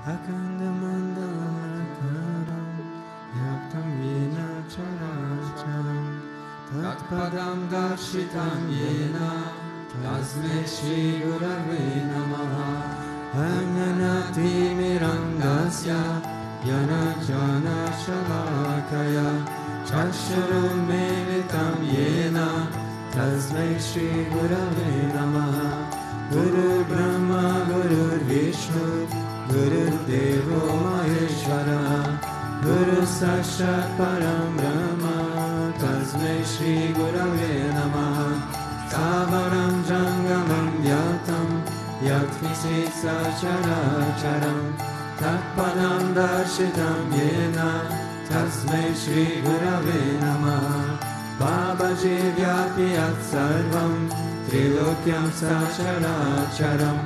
Akandamandalakaram Yaptam Yena Characharam Tatpadam Darshitam Yena Tasme Shri Gurave Namaha Ananati Mirangasya Yana Jana Shalakaya Chashurum Meditam Yena Tasme Shri Gurave Namaha Guru Brahma Guru Vishnu Guru Devo Maheshwara Guru Sakshat Param Brahma Tasme Shri Gurave Namaha Savaram Jangamam Yatam Yat Visit Sacharacharam Tatpadam Darshitam Yena Tasme Shri Gurave Namaha Babaji Vyapi Yat Sarvam Trilokyam Sacharacharam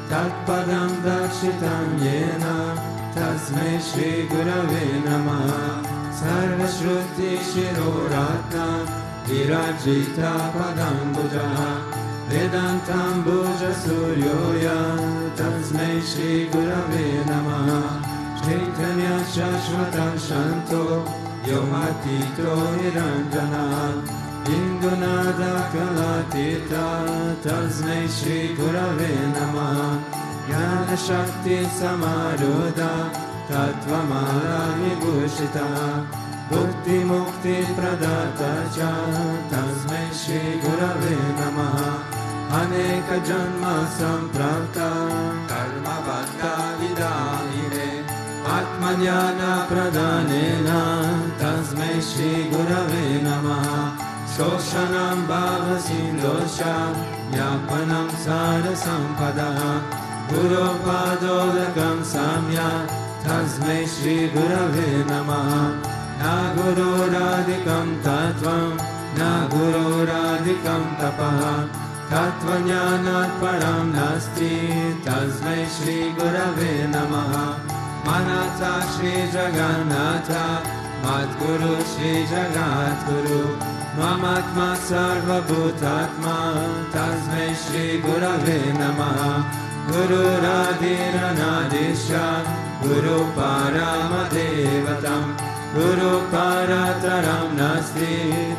Tatpadam Darshitam Yena Tasme Shri Gurave Namaha Sarva Shruti Shiroratna Virajita Padam Bujaha Vedantam Buja Suryoya Tasme Shri Gurave Namaha Chaitanya Shashvatam Shanto Yomatito Niranjana Indunada Kalatita Tasme Shri Gurave Namaha Jnana Shakti Samaruda Tattvamala Vibhushita Bhakti Mukti Pradata Cha Tasme Shri Gurave Namaha Aneka Janma Samprapta Karma Bhatta Vidahine Atmanyana Pradhanena Tasme Shri Gurave Namaha Shoshanam Bhava Sindosha Yapanam Sara Sampadaha Guru Padodakam Samya Tasme Shri Gurave Namaha Na Guru Radhikam Tattvam Na Guru Radhikam Tapaha Tattvajnanat Param Nasti Tasme Shri Gurave Namaha Manata Shri Jagannatha Madguru Shri Jagadguru Mamatma Sarva Bhutatma Tasme Shri Gurave Namaha Guru Radhira Nadisha Guru Paramadevatam Guru Parataram Nasti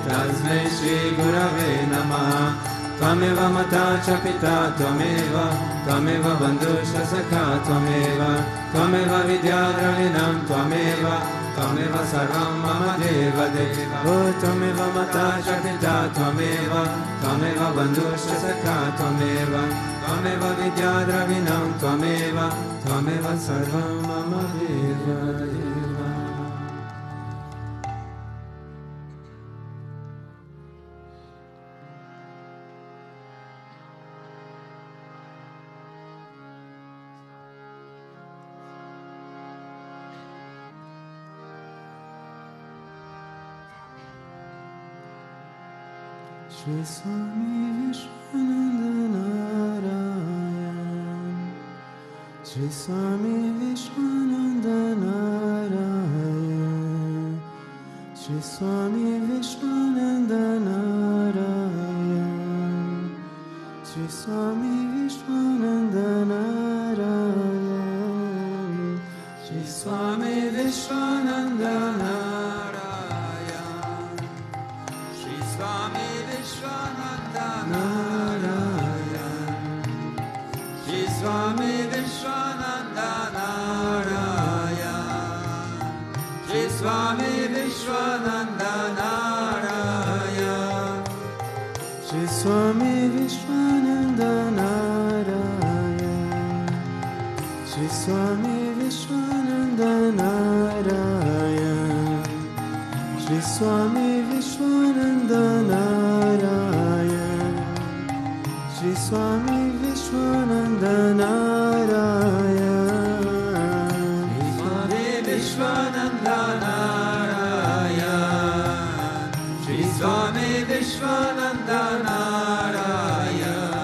Tasme Shri Gurave Namaha Tvameva Mata Chapita Tvameva Bandusha Sakha Tvameva Vidyadravinam Tvameva Sarvam Mama Deva Deva Tvameva Mata Chapita Tvameva Bandusha Sakha Tvameva Vidyadravinam Tvameva Sarvam Mama Deva Deva. Sri Swami Vishwananda Narayan Sri Swami Vishwananda Narayan Sri Swami Vishwananda Narayan Sri Swami Vishwananda Narayan Sri Swami Vishwananda Narayan Sri Swami Vishwananda Narayan Sri Swami Vishwananda Narayan Sri Swami Vishwananda Narayan Sri Swami Vishwananda Narayan Sri Swami Vishwananda Narayan Sri Swami Vishwananda Narayan Sri Swami Vishwananda Narayan Sri Swami Vishwananda Narayan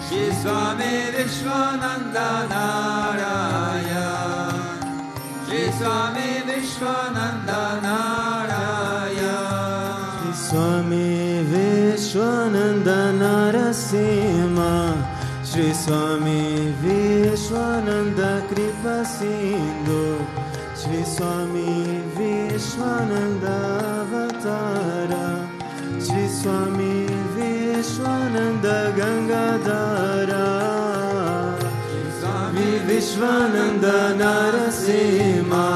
Sri Swami Vishwananda Narayan Sri Swami Vishwananda Narayan Sri Swami Vishwananda Narasimha Sri Swami Vishwananda Kripa Sindhu, Sri Swami Vishwananda Avatara, Sri Swami Vishwananda Gangadhara, Sri Swami Vishwananda Narasimha,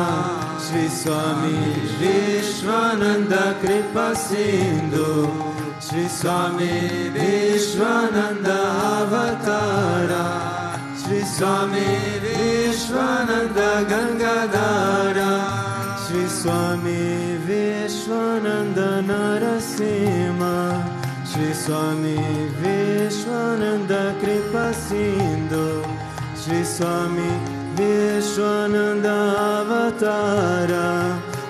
Sri Swami Vishwananda Kripa Sindhu, Sri Swami Vishwananda Avatara, Sri Swami Vishwananda Gangadhara, Sri Swami Vishwananda Narasimha, Sri Swami Vishwananda Kripa Sindhu, Sri Swami Vishwananda Avatara,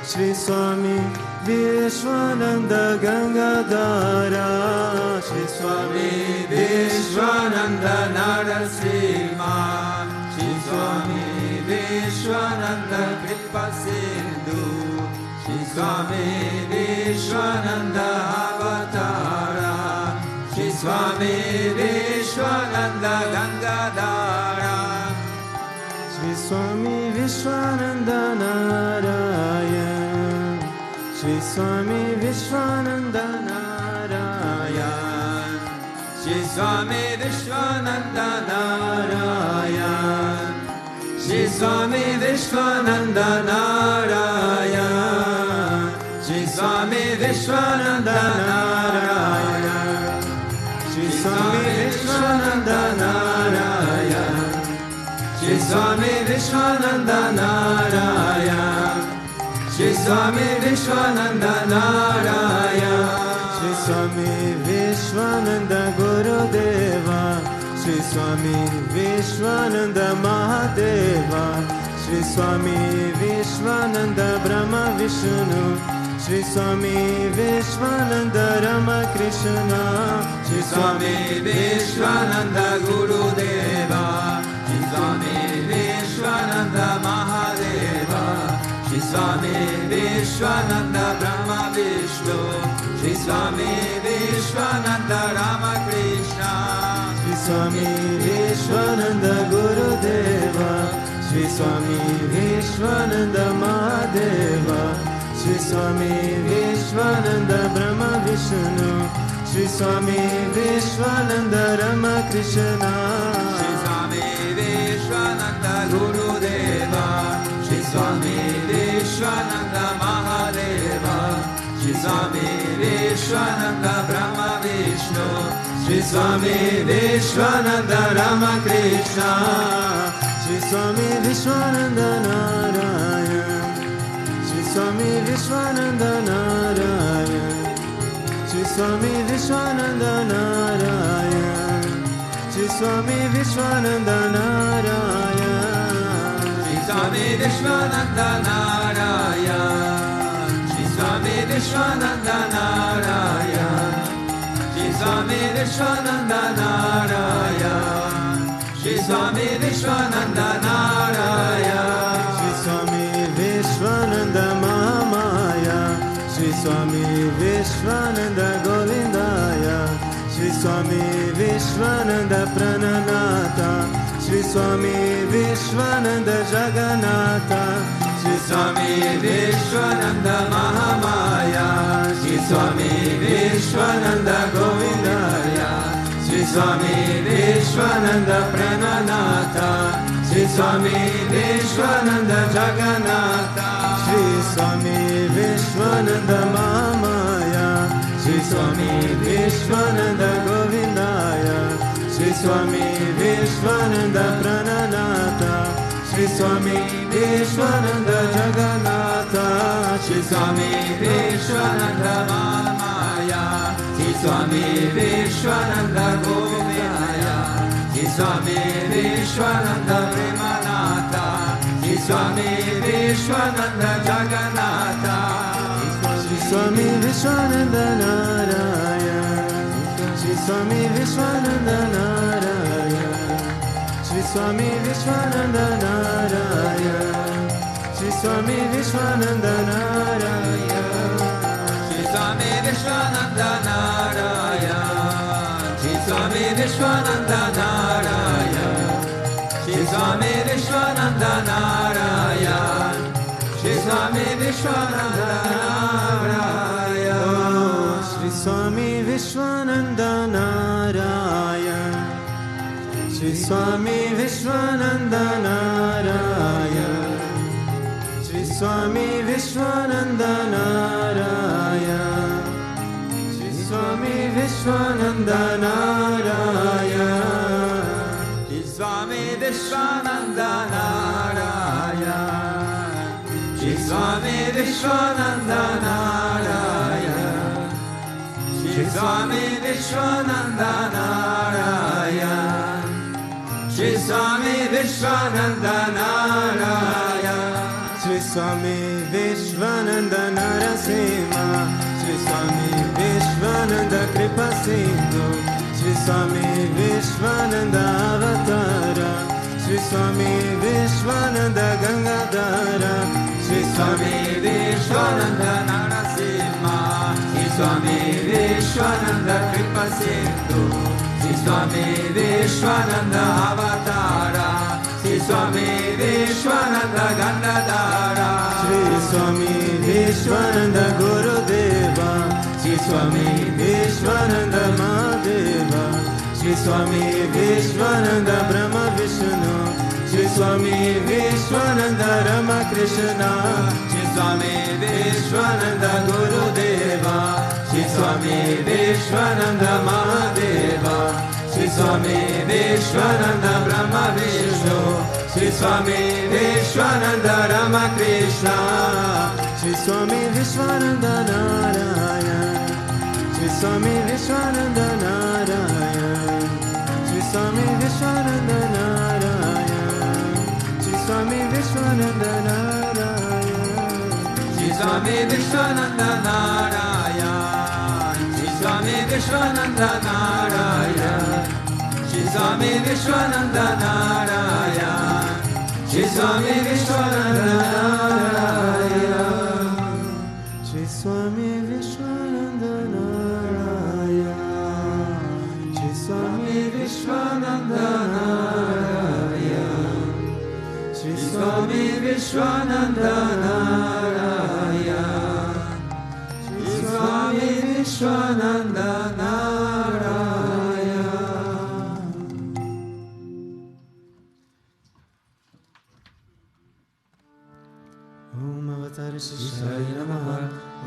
Sri Swami Vishwananda Gangadhara, Sri Swami Vishwananda Narasimha, Sri Swami Vishwananda Kripa Sindhu, Sri Swami Vishwananda Avatara, Sri Swami Vishwananda Gangadhara, Sri Swami Vishwananda Narayan, Sri Swami Vishwananda Narayan, Sri Swami Vishwananda Narayan, Sri Swami Vishwananda Narayan, Sri Swami Vishwananda Narayan, Sri Swami Vishwananda Narayan, Sri Swami Vishwananda Narayan, Sri Swami Vishwananda Narayan, Sri Swami Vishwananda Gurudeva, Sri Swami Vishwananda Mahadeva, Sri Swami Vishwananda Brahma Vishnu, Sri Swami Vishwananda Rama Krishna, Sri Swami Vishwananda Gurudeva, Sri Swami Vishwananda Mahadeva, Sri Swami Vishwananda Brahma Vishnu, Sri Swami Vishwananda Rama Krishna, Sri Swami Vishwananda Gurudeva, Sri Swami Vishwananda Mahadeva, Sri Swami Vishwananda Brahma Vishnu, Sri Swami Vishwananda Rama Krishna, Sri Swami Vishwananda Gurudeva, Sri Swami Vishwananda Mahadeva, Sri Swami Vishwananda Brahma Vishnu, Sri Swami Vishwananda Rama Krishna, Sri Swami Vishwananda Narayan, Sri Swami Vishwananda Narayan, Sri Swami Vishwananda Narayan, Sri Swami Vishwananda Narayan, Sri Swami Vishwananda Narayan, Sri Swami Vishwananda Narayan, Sri Swami Vishwananda Narayan, Sri Swami Vishwananda Narayan, Sri Swami Vishwananda Mahamaya, Sri Swami Vishwananda Govindaya, Sri Swami Vishwananda Prananata, Sri Swami Vishwananda Jagannatha, Sri Swami Vishwananda Mahamaya, Sri Swami Vishwananda Govindaya, Sri Swami Vishwananda Prananata, Sri Swami Vishwananda Jagannatha, Sri Swami Vishwananda Mahamaya, Sri Swami Vishwananda Govindaya, Sri Swami Vishwananda Prananata, Sri Swami Vishwananda Jagannatha, Sri Swami Vishwananda Mahamaya, Sri Swami Vishwananda Govindaya, Sri Swami Vishwananda Premanatha, Sri Swami Vishwananda Jagannatha, Sri Swami Vishwananda Narayan, Sri Swami Vishwananda Narayan, Sri Swami Vishwananda Narayan, Sri Swami Vishwananda Narayan, Sri Swami Vishwananda Narayan, Sri Swami Vishwananda Narayan, Shri Swami Vishwananda Narayan, Shri Swami Vishwananda Narayan, Shri Swami Vishwananda Narayan, Shri Swami Vishwananda Narayan, Shri Swami Vishwananda Narayan, Shri Swami Vishwananda Narayan, Shri Swami Vishwananda Narayan, Shri Swami Vishwananda Narayan, Shri Swami Vishwananda Narayan, Shri Swami Vishwananda Narayan, Shri Swami Vishwananda Narasimha, Shri Swami Vishwananda Kripa Sindhu, Shri Swami Vishwananda Avatara, Shri Swami Vishwananda Gangadhara, Shri Swami Vishwananda Narasimha, Shri Swami Vishwananda Kripa Sindhu, Shri Swami Vishwananda Avatara, Shri Swami Vishwananda Gangadhara, Shri Swami Vishwananda Gurudeva, Shri Swami Vishwananda Mahadeva, Shri Swami Vishwananda Brahma Vishnu, Shri Swami Vishwananda Rama Krishna, Shri Swami Vishwananda Gurudeva, Shri Swami Vishwananda Mahadeva, Shri Swami Vishwananda Brahma Vishnu, Shri Swami Vishwananda Rama Krishna, Shri Swami Vishwananda Narayan, Shri Swami Vishwananda Narayan, Shri Swami Vishwananda Narayan, Shri Swami Vishwananda Narayan, Shri Swami Vishwananda Narayan, Shri Swami Vishwananda Narayan, Shri Swami Vishwananda Narayan, Shri Swami Vishwananda Narayan, Shri Swami Vishwananda Narayan, Shri Swami Vishwananda Narayan, Shri Swami Vishwananda Narayan, Shri Swami Vishwananda Narayan. Om Avatara Shishaya Namaha,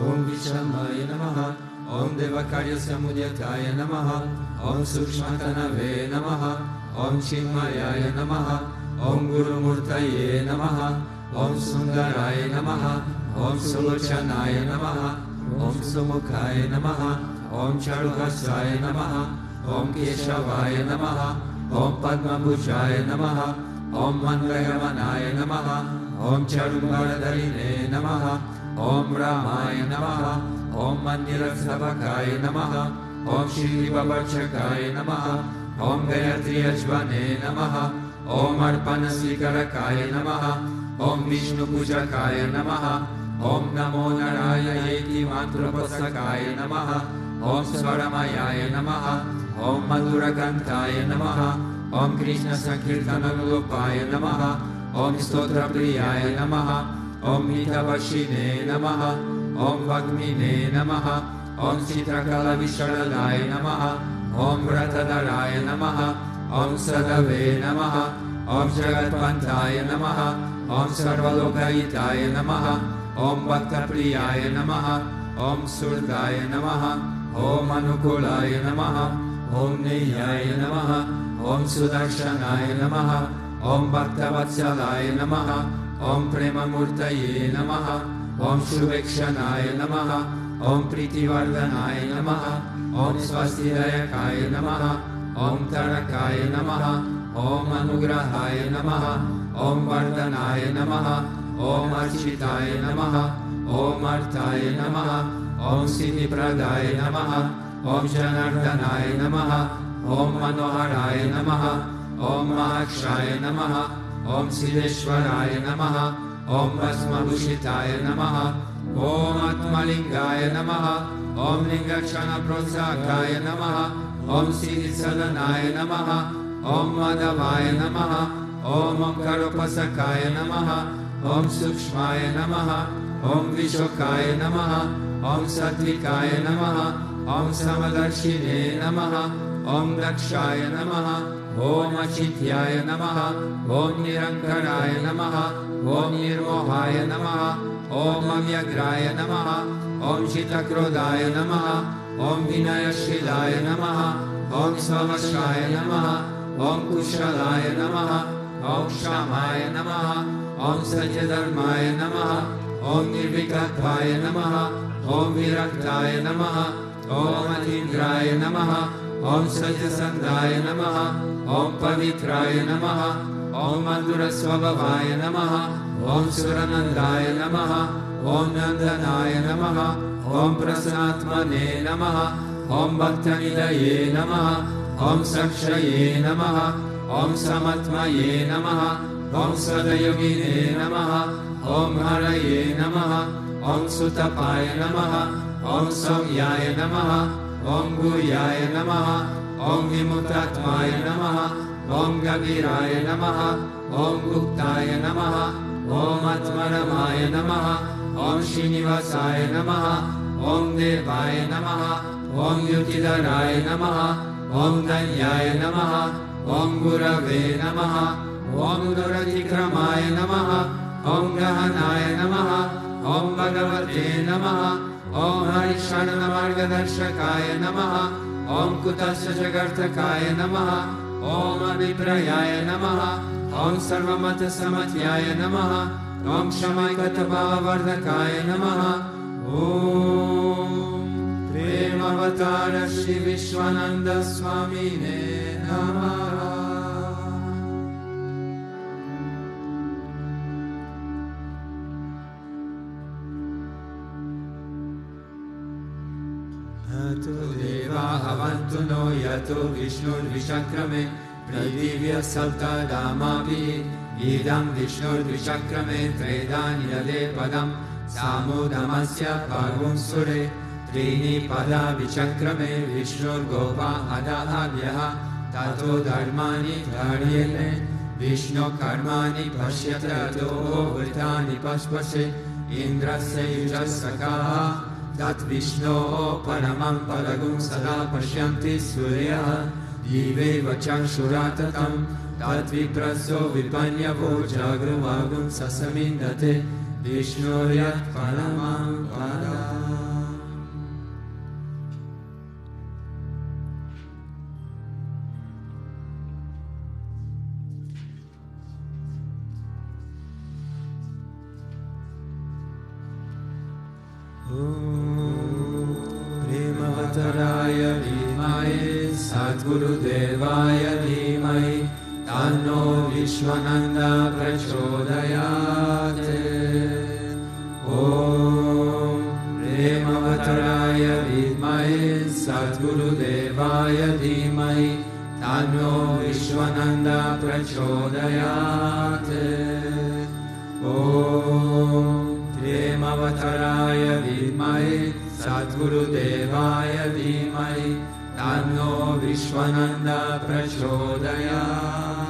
Om Vishamaya Namaha, Om Devakarya Samudyataya Namaha, Om Sukshmatanave Namaha, Om Chinmayaya Namaha, Om Guru Murtaye Namaha, Om Sundaraya Namaha, Om Sulochanaya Namaha, Om Sumukhaya Namaha, Om Charuhasaya Namaha, Om Keshavaya Namaha, Om Padmabhujaya Namaha, Om Mandrayamanaya Namaha, Om Charumbaradharine Namaha, Om Ramaya Namaha, Om Mandirasabhakaya Namaha, Om Shri Bhutabhrteshwarnath Namaha, Om Gayatri Ajvane Namaha, Om Arpanasikarakaya Namaha, Om Vishnu Pujakaya Namaha, Om Namo Narayayeti Mantrapasakaya Namaha, Om Swaramayaya Namaha, Om Madhurakantaya Namaha, Om Krishna Sankirtanalupaya Namaha, Om Stotra Priyaya Namaha, Om Hitavashine Namaha, Om Vakmine Namaha, Om Chitrakala Visharadaya Namaha, Om Vratadaraya Namaha, Om Sadave Namaha, Om Jagatpantaya Namaha, Om Sarvalokahitaya Namaha, Om Bhakta Priyaya Namaha, Om Surdaya Namaha, Om Anukulaya Namaha, Om Neyaya Namaha, Om Sudarshanaya Namaha, Om Bhaktavatsalaaya Namaha, Om Premamurtaye Namaha, Om Shuvekshanaya Namaha, Om Pritivardhanaya Namaha, Om Swastidayakaya Namaha, Om Tarakaya Namaha, Om Anugrahaya Namaha, Om Vardhanaya Namaha, Om Architaya Namaha, Om Artaya Namaha, Om Siddhipradaya Namaha, Om Janardhanaya Namaha, Om Manoharaya Namaha, Om Mahakshaya Namaha, Om Siddheshwaraya Namaha, Om Bhasmabhushitaya Namaha, Om Atmalingaya Namaha, Om Lingakshana Prosakaya Namaha, Om Siddhisadanaya Namaha, Om Madhavaya Namaha, Om Omkarupasakaya Namaha, Om Sukshmaya Namaha, Om Vishokaya Namaha, Om Satvikaya Namaha, Om Samadarshine Namaha, Om Dakshaya Namaha, Om Achityaya Namaha, Om Nirankaraya Namaha, Om Nirmohaya Namaha, Om Avyagraya Namaha, Om Chitakrodaya Namaha, Om Vinayashilaya Namaha, Om Svamashaya Namaha, Om Kushalaya Namaha, Om Shamaya Namaha, Om Sajadharmaya Namaha, Om Nirvikatpaya Namaha, Om Viraktaya Namaha, Om Atindraya Namaha, Om Sajasandaya Namaha, Om Pavitraya Namaha, Om Madhurasvabhavaya Namaha, Om Suranandaya Namaha, Om Nandanaya Namaha, Om Prasanatmane Namaha, Om Bhaktanidaye Namaha, Om Sakshaye Namaha, Om Samatmaye Namaha, Om Sadayogine Namaha, Om Haraye Namaha, Om Sutapaya Namaha, Om Samyaya Namaha, Om Guyaya Namaha, Om Vimutatmaya Namaha, Om Gaviraya Namaha, Om Guptaya Namaha, Om Atmaramaya Namaha, Om Srinivasaya Namaha, Om Devaya Namaha, Om Yutidaraya Namaha, Om Danyaya Namaha, Om Gurave Namaha, Om Durakikramaya Namaha, Om Gahanaya Namaha, Om Bhagavate Namaha, Om Harisharana Margadarshakaya Namaha, Om Kutasya Jagartakaya Namaha, Om Abhiprayaya Namaha, Om Sarvamata Samatyaya Namaha, Om Shamaikatavava Vardakaya Namaha, Om Premavatara Sri Vishwananda Swamine Namaha. Deva avantu no yato Vishnur Vishakrame Pradivya Salta Damapi Idam Vishnur Vishakrame Tredani Yade Padam Samudamasya Parvum Sure Trini Pada Vichakrame Vishnur Gopa Adahabhyaha Tato Dharmani Dharyele Vishnu Karmani Pashyata Do Vritani Paspase Indrasya Yujasakaha Tat Vishno Paramam Paragum Sada Pashyanti Surya Dive Vachakshuratatam Tat Vipraso Vipanyavo Jagruvagum Sasamindate Vishnuryat Paramam Param. Premavattaraya Dhimai Sadguru Devaya Dhimai Tanno Vishwananda Prachodayate. Om Premavattaraya Dhimai Sadguru Devaya Dhimai Tanno Vishwananda Prachodayate. Om Premavattaraya Dhimai Sadguru Devaya Dhimai Tanno Vishwananda Prachodayate.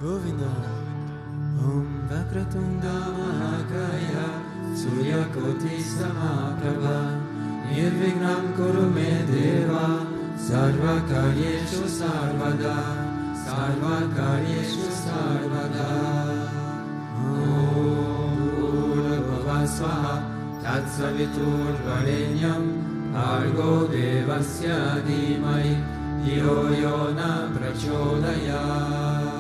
Govinda Om Vakratunda Mahakaya Suryakoti Samaprabha Nirvignam Kuru Me Deva Sarva Karyeshu Sarvada Sarva Karyeshu Sarvada. Om Bhurabhava Swaha Tatsavitur Varenyam Bhargo Devasya Dhimai Dhiyo Yona Prachodayat.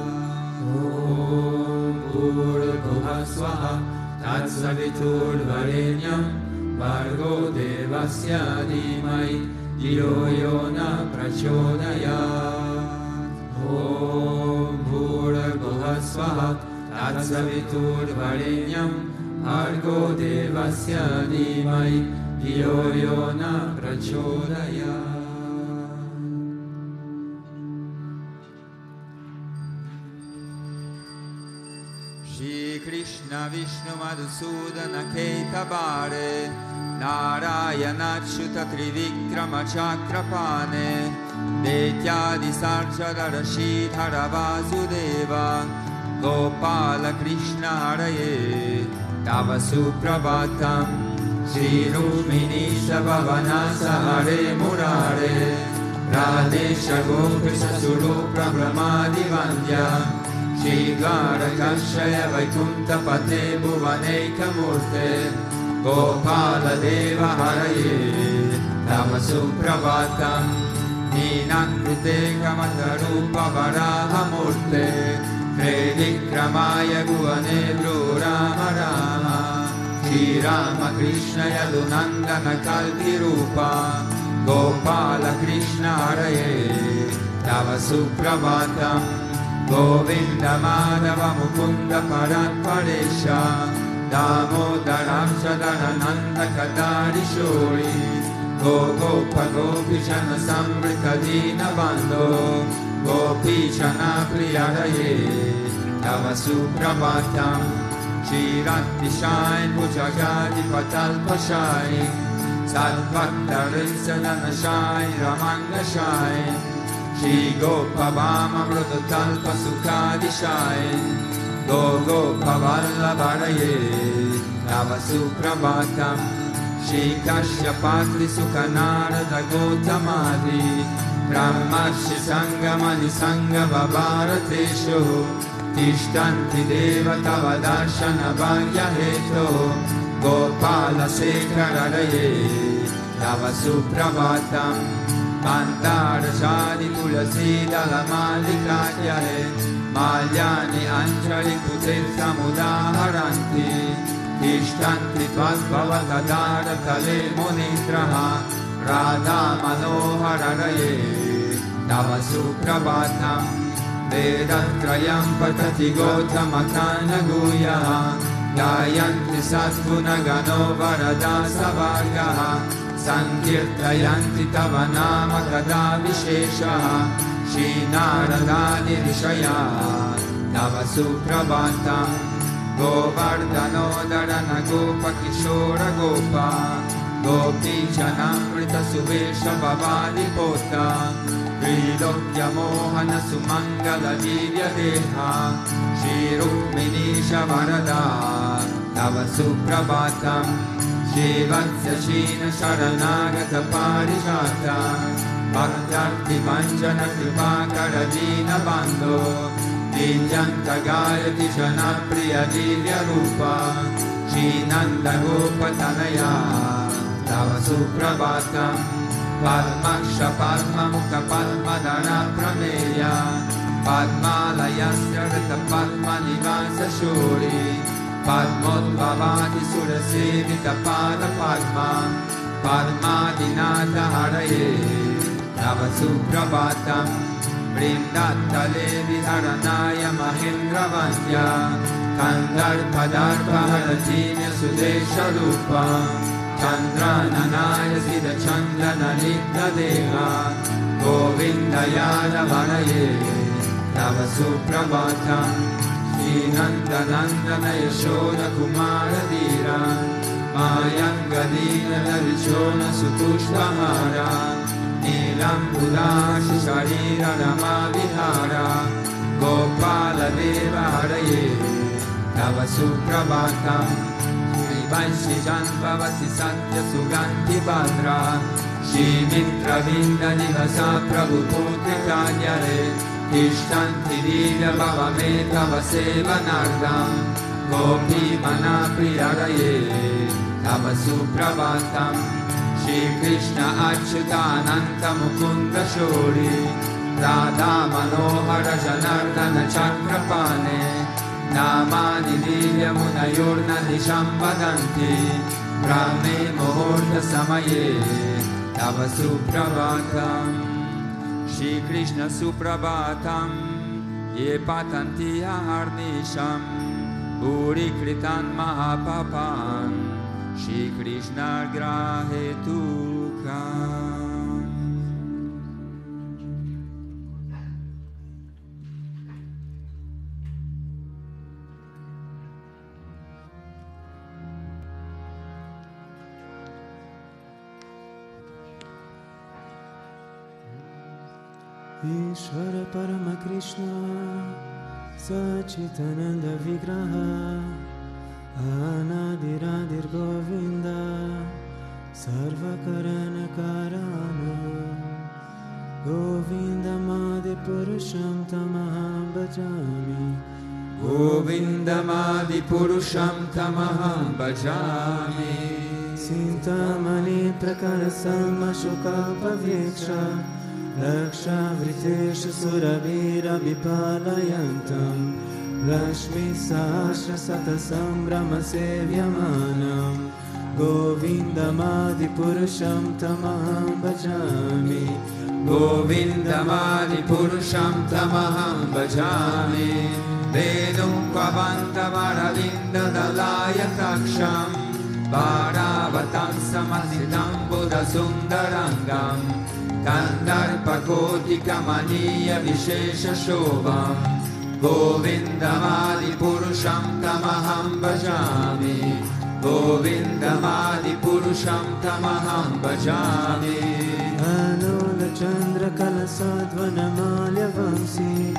Om Bhurabhava Swaha Tatsavitur Varenyam Bhargo Devasya Dhimai Dhiyo Yona Prachodayat. Tatsaviturvarenyam Bhargo Devasya Dhimai Dhiyo Yo Na Prachodayat. Shri Krishna Vishnu Madhusudana Ketabare Narayana Achyuta Trivikrama Chakrapane Detyadi Sarjara Rashidhara Vasudeva Gopala Krishna Haraye Tava Suprabhatam Shri Rumini Sabhavanasa Hare Murare Radesha Gopisa Surupra Brahmadi Vandya Shri Dvarakashaya Vaikunta Pate Bhuvaneika Murte Gopala Deva Haraye Tava Suprabhatam Ninakrute Kamatarupa Varaha Murte Predikramaya Bhuvane Rama Rama Shri Rama Krishna Yadunandana Kalki Rupa Gopala Krishna Haraye Tava Suprabhatam Govinda Madhava Mukunda Parat Paresha Damodaram Sadarananda Kadari Shori Gopa Gopishana Sambrita Dina Bando Gopishana Priyaraye Tava Suprabhatam Shirati Shine Bhujagadi Patal Pashai Sadbhakta Rinsadana Shine Ramanga Shine Shri Gopa Vama Mrudutalpa Sukhadi Shine Gopa Vallabharaye Tava Suprabhatam Shri Kashyapatri Sukhanarada Gautamadi Brahmarshi Sangamani Sangha Bharateshu Tishtanti Deva Tava Darshana Bhagya Heto Gopala Sekhararaye Tava Suprabhatam Mandara Shadi Tulasi Dalamalikayahe Malyani Anjali Kutir Samudaharanti Tishtanti Tvasbhavatadara Tale Munitraha Radha Manohararaye Tava Suprabhatam Vedatrayam Patati Gautamakana Guyaha Gayanti Satguna Gano Varada Savargaha Sankirtayanti Tava Nama Kada Visheshaha Shri Naradani Vishaya Tava Suprabhatam Govardhano Dharana Gopa Kishora Gopa Gopi Chanamrita Subesha Bhavadi Pota Trilokya Mohana Sumangala Divya Deha Shri Rukminisha Varada Tava Suprabhatam Shri Vatsashina Sharanagata Parishata Bhaktarti Vanjana Kripakara Dina Bando Dityanta Gayati Janapriya Divya Rupa Shri Nanda Gopa Tanaya Tava Suprabhatam Padmaksha Padma Mukha Padma Dara Prameya Padmalayasya Rita Padma Nivasa Shuri Padmodbhavati Surasevita Pada Padma Padmadinata Haraye Tava Suprabhatam Vrindatale Vidharanaya Mahendra Vandya Kandarpadarpa Harajina Sudesha Rupa Chandrananaya Siddha Chandana Nitya Deha Govindayana Varaye Tava Suprabhatam Shri Nandanandana Yashoda Kumara Dhira Mayangadina Narichona Sutushtamara Nilambudashi Sharira Rama Vihara Gopala Deva Haraye Tava Suprabhatam Shri Vanshi Janbhavati Satya Suganti Badra Shri Mitra Vinda Nivasa Prabhu Putre Kanyare Tishtanti Divya Bhavame Tava Seva Nardam Gopi Mana Priyaraye Tava Suprabhatam Shri Krishna Achyutananta Mukunda Shori Radha Manohara Janardana Chakrapane Namani Divya Munayorna Disham Vadanti Brahme Muhurta Samaye Tava Suprabhatam Shri Krishna Suprabhatam ye patanti aharnisham puri kritan mahapapan Shri Krishna grahe tukam. Ishvara Parama Krishna Sachitananda Vigraha Anadiradir Govinda Sarvakarana Karana Govinda Madi Purusham Tamaham Bhajami Govinda Madi Purusham Tamaham Bhajami Sintamani Prakarasam Ashoka Paviksha Raksha Vritesha Suravira Vipalayantam Rashmi Sahasra Satasam Brahma Sevyamanam Govinda Madi Purusham Tamaham Bhajami Govinda Madi Purusham Tamaham Bhajami Vedum Kvavanta Varavinda Dalaya Taksham Varavatam Samasitam Buddha Sundarangam Kandarpakoti Kamaniya Vishesha Shobham Govinda Madi Purusham Tamaham Bhajami Govinda Madi Purusham Tamaham Bhajami Anola Chandra Kalasadvana Malya Vamsi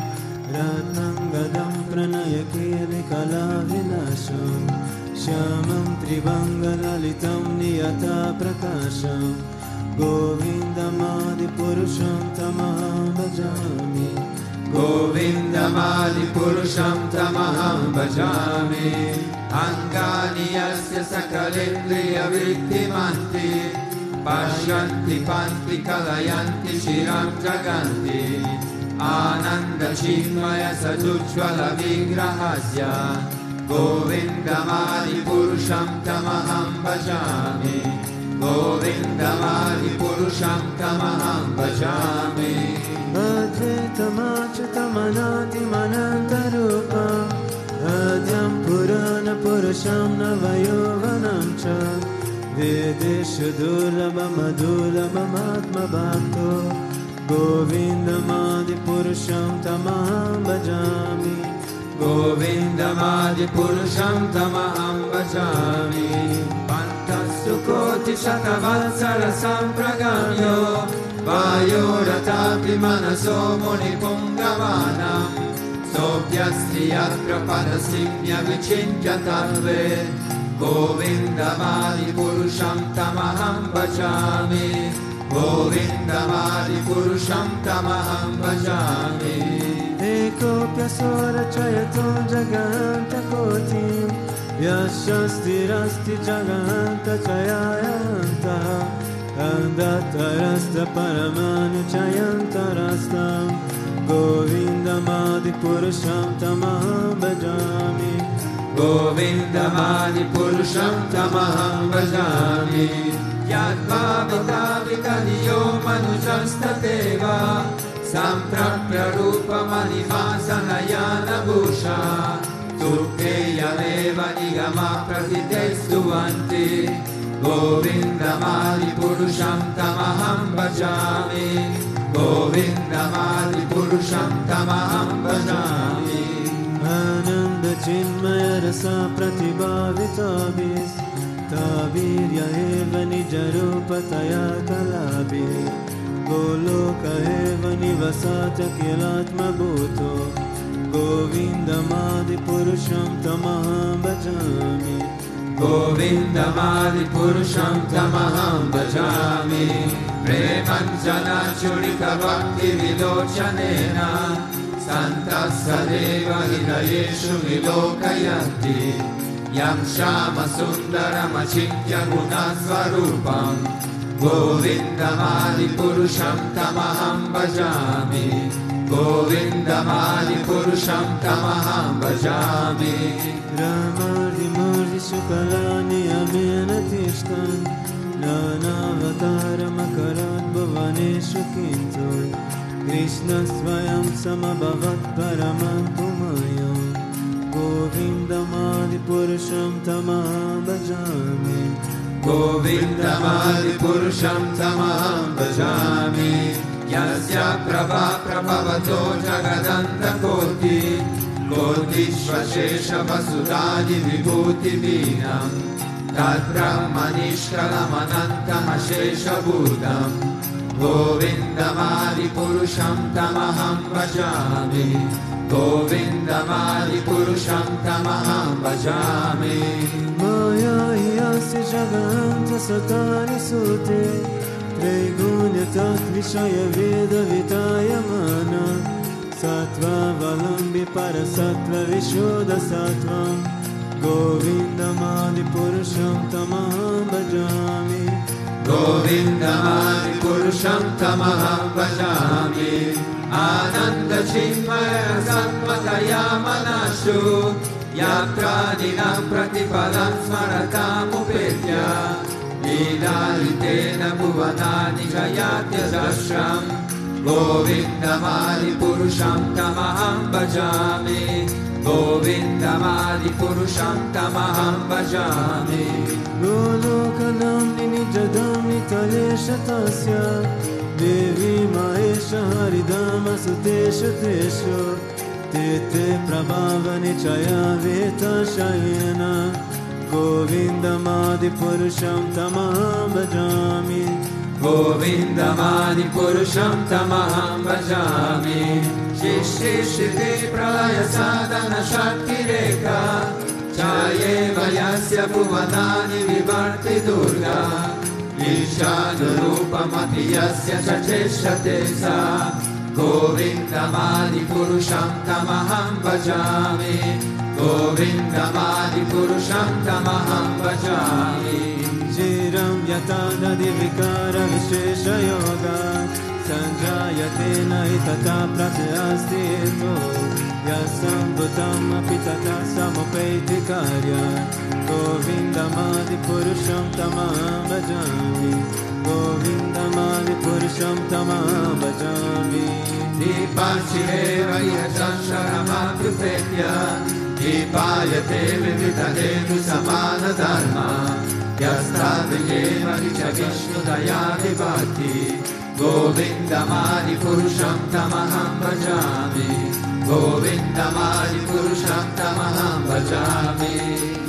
Ratnangadam Pranayakeli Kala Vinasham Shyamam Tribangalalitam Niyata Prakasham Govinda Madi Purusham Tamaham Bhajami Govinda Madi Purusham Tamaham Bhajami Angani Yasya Sakalendriya Vittimanti Pashyanti Panti Kalayanti Shiram Jaganti Ananda Chinmaya Sajujvala Vigrahasya Govinda Madi Purusham Tamaham Bhajami Govinda Madi Purusham Tamaham Bhajami Advaitamanati Manantarupam Adyam Purana Purusham Navayovanam Cha Vedeshu Durlabam Adurlabam Atma Bhakto Govinda Madi Purusham Tamaham Bhajami Govinda Madi Purusham Tamaham Bhajami Sukoti Shatavatsara Sampragamyo Vayoratapi Manaso Muni Pungavanam Sopyasti Yatra Padasimya Vichinkyatatve Govinda Madi Purusham Tamaham Bhajami Govinda Madi Purusham Tamaham Bhajami Ekopya Sora Chayato Jaganta Kotim Yashasti Rasti Jaganta Chayayanta Andata Rasta Paramanu Chayanta Rastam Govinda Madi Purusham Tamaham Bhajami Govinda Madi Purusham Tamaham Bhajami Yad Bhavita Vikadiyo Manujastateva Samprapya Rupa Manivasana Bhusha Tukkeya Deva Nigama Pratitestuvanti Govinda Madi Purusham Tamaham Bhajami Govinda Madi Purusham Tamaham Bhajami Ananda Chinmaya Rasa Pratibhavitabhis Tabirya Eva Nijarupataya Kalabhis Goloka Eva Nivasatya Kilatma Bhuto Govinda Madi Purusham Tamaham Bhajami Govinda Madi Purusham Tamaham Bhajami Premanjana Churika Bhakti Vilochanena Santasadeva Hidayeshu Vilokayanti Yam Shama Sundaram Achintya Gunasvarupam Govinda Madi Purusham Tamaham Bhajami Govinda Madi Purusham Tamaham Bhajami Ramardi Murdi Sukalani Amena Tishtan Nana Vatara Makarat Bhavaneshu Kintun Krishna Swayam Samabhavat Paramantumayam Govindamadi Purusham Tamaham Bhajami Govindamadi Purusham Tamaham Bhajami Yasya Prabha Prabhavato Jagadanta Koti Koti Svashesha Vasudadi Vibhuti Vinam Tad Brahmanishkalamanantam Ashesha Bhudam Govindamadi Purusham Tamaham Bhajami Govindamadi Purusham Tamaham Bhajami Maya Yasya Jaganta Satani Sute Trigunya Vishaya Veda Vitaya Mana Sattva Valambi Parasattva Vishuddha Sattvam Govindamadi Purusham Tamaham Bhajami Govindamadi Purusham Tamaham Bhajami Ananda Chinmaya Sattvataya Manashu Yapradinam Pratipalam Smaratam Upetya Lidalitena Bhuvanani Jayatya Dashram Govindamadi Purusham Tamaham Bhajami Govindamadi Purusham Tamaham Bhajami Golokanam Nijadam Nitalesha Tasya Devi Mahesha Haridama Sutesha Tesho Tete Prabhava Nichaya Veta Shayena Govindamadi Purusham Tamaham Bhajami Govindamadi Purusham Tamaham Bhajami Shishti Shiti Pralaya Sadhana Shakti Rekha Chaye Vayasya Bhuvanani Vivarti Durga Ishadrupa Matiyasya Chacheshate Sa Govindamadi Purusham Tamaham Bhajami Govindamadi Purusham Tamaham Bhajami Jiram Yatada Divikara Vishesha Yoga Sanjayate Naitata Pratyastito Yasam Bhutam Apitata Samopeti Karya Govindamadi Purusham Tamaham Bhajami Govindamadi Purusham Tamaham Bhajami Dipachireva Yachankarama Prupetya Dipayate Vividadenu Samana Dharma Yastadhyeva Nicha Vishnu Dayati Bhakti Govindamadi Purusham Tamaham Bhajami Govindamadi Purusham Tamaham Bhajami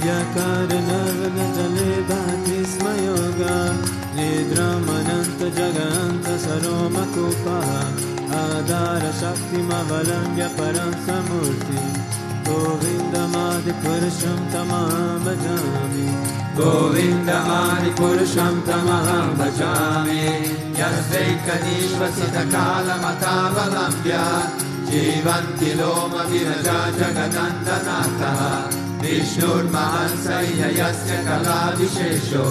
Yakaranavana Jale Bhakti Smayoga Nidramananta Jaganta Saroma Kupaha Adara Shakti Mavalamya Param Samurti Govindamadi Purusham Tamaham Bhajami Govindamadi Purusham Tamaham Bhajami Yasveikadishvasita Kala Matavalamya Jivanti Loma Viraja Jagadandanata Vishnur Mahansaya Yasya Kala Vishesho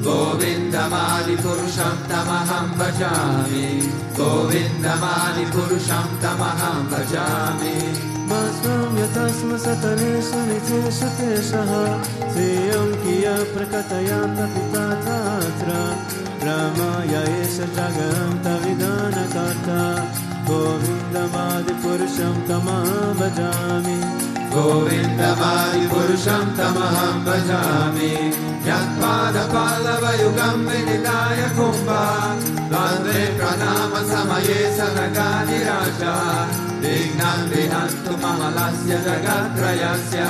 Govindamadi Purusham Tamaham Bhajami Govindamadi Purusham Tamaham Bhajami Basvam Yatasma Satanesha Nitesha Teshaha Siyam Kiya Prakataya Tapitatra Ramaya Esha Jaganta Vidana Karta Govindamadi Purusham Tamaham Bhajami Govindamadi Purusham Tamaham Bhajami Yatpada Pallava Yugam Vinidaya Kumbha Dvandve Pranama Samaye Sanagani Raja Dignam Vinantu Mahalasya Jagatrayasya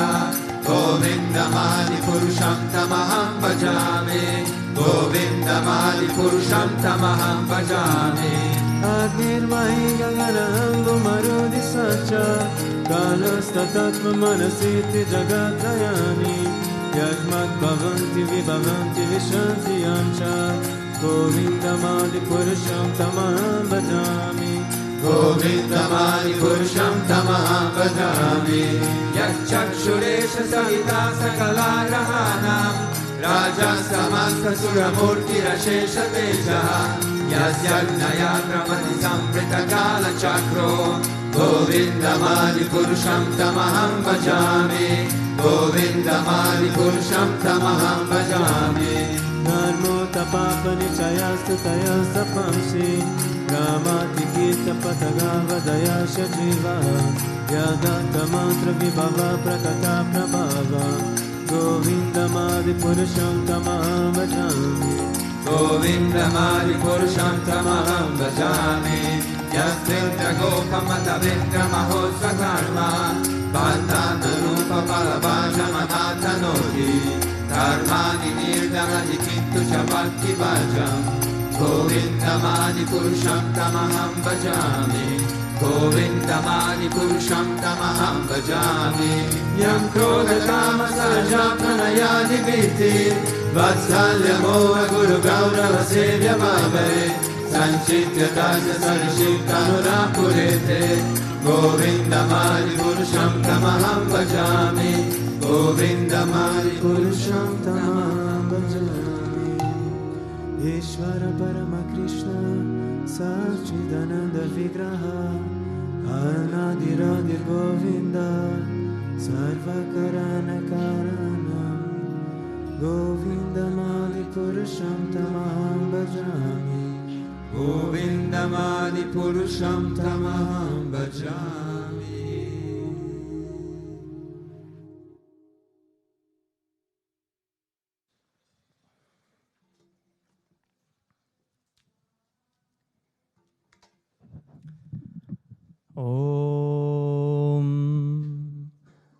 Govindamadi Purusham Tamaham Bhajami Govindamadi Purusham Tamaham Bhajami Agnirvahi Gaganambu Marudi Sacha Kalastatatma Manasiti Jagatrayani Yajmat Bhavanti Vibhavanti Vishanti Yamcha Govindamadi Purusham Tamaham Bhajami Govindamadi Purusham Tamaham Bhajami Yachakshuresha Savita Sakala Grahanam Raja Samasta Suramurti Rashesha Teja Yasyajnaya Kramati Samprita Kala Chakro Govindamadi Purusham Tamaham Bhajami Govindamadi Purusham Tamaham Bhajami Narmo Tapapa Nichayasta Tayasta Pamsi Ramati Kirta Patagavadaya Shajiva Yadanta Mantra Vibhava Prakata Prabhava Govindamadi Purusham Tamaham Bhajami Govindamadi Purusham Tamaham Bhajami Yastinta Gopamata Vindra Mahosa Karma Bhattana Rupa Palabhaja Manata Nodi Karmani Nirdamadi Kintu Shabhakti Bhajam Govindamadi Purusham Tamaham Bhajami Govindamadi Purusham Tamaham Bhajami Yam Krodha Kama Sarja Pranayadi Viti Vatsalya Moha Guru Gaurava Sevya Bhave Sanchitya Tasya Sarishiktanura Purete Govindamadi Purusham Tamaham Bhajami Govindamadi Purusham Tamaham Bhajami Ishvara Parama Krishna Sachidananda Vigraha Anadiradir Govinda Sarvakarana Karanam Govindamadi Purusham Tamaham Bhajami Govindamadi Purusham Tamaham Bhajami. Om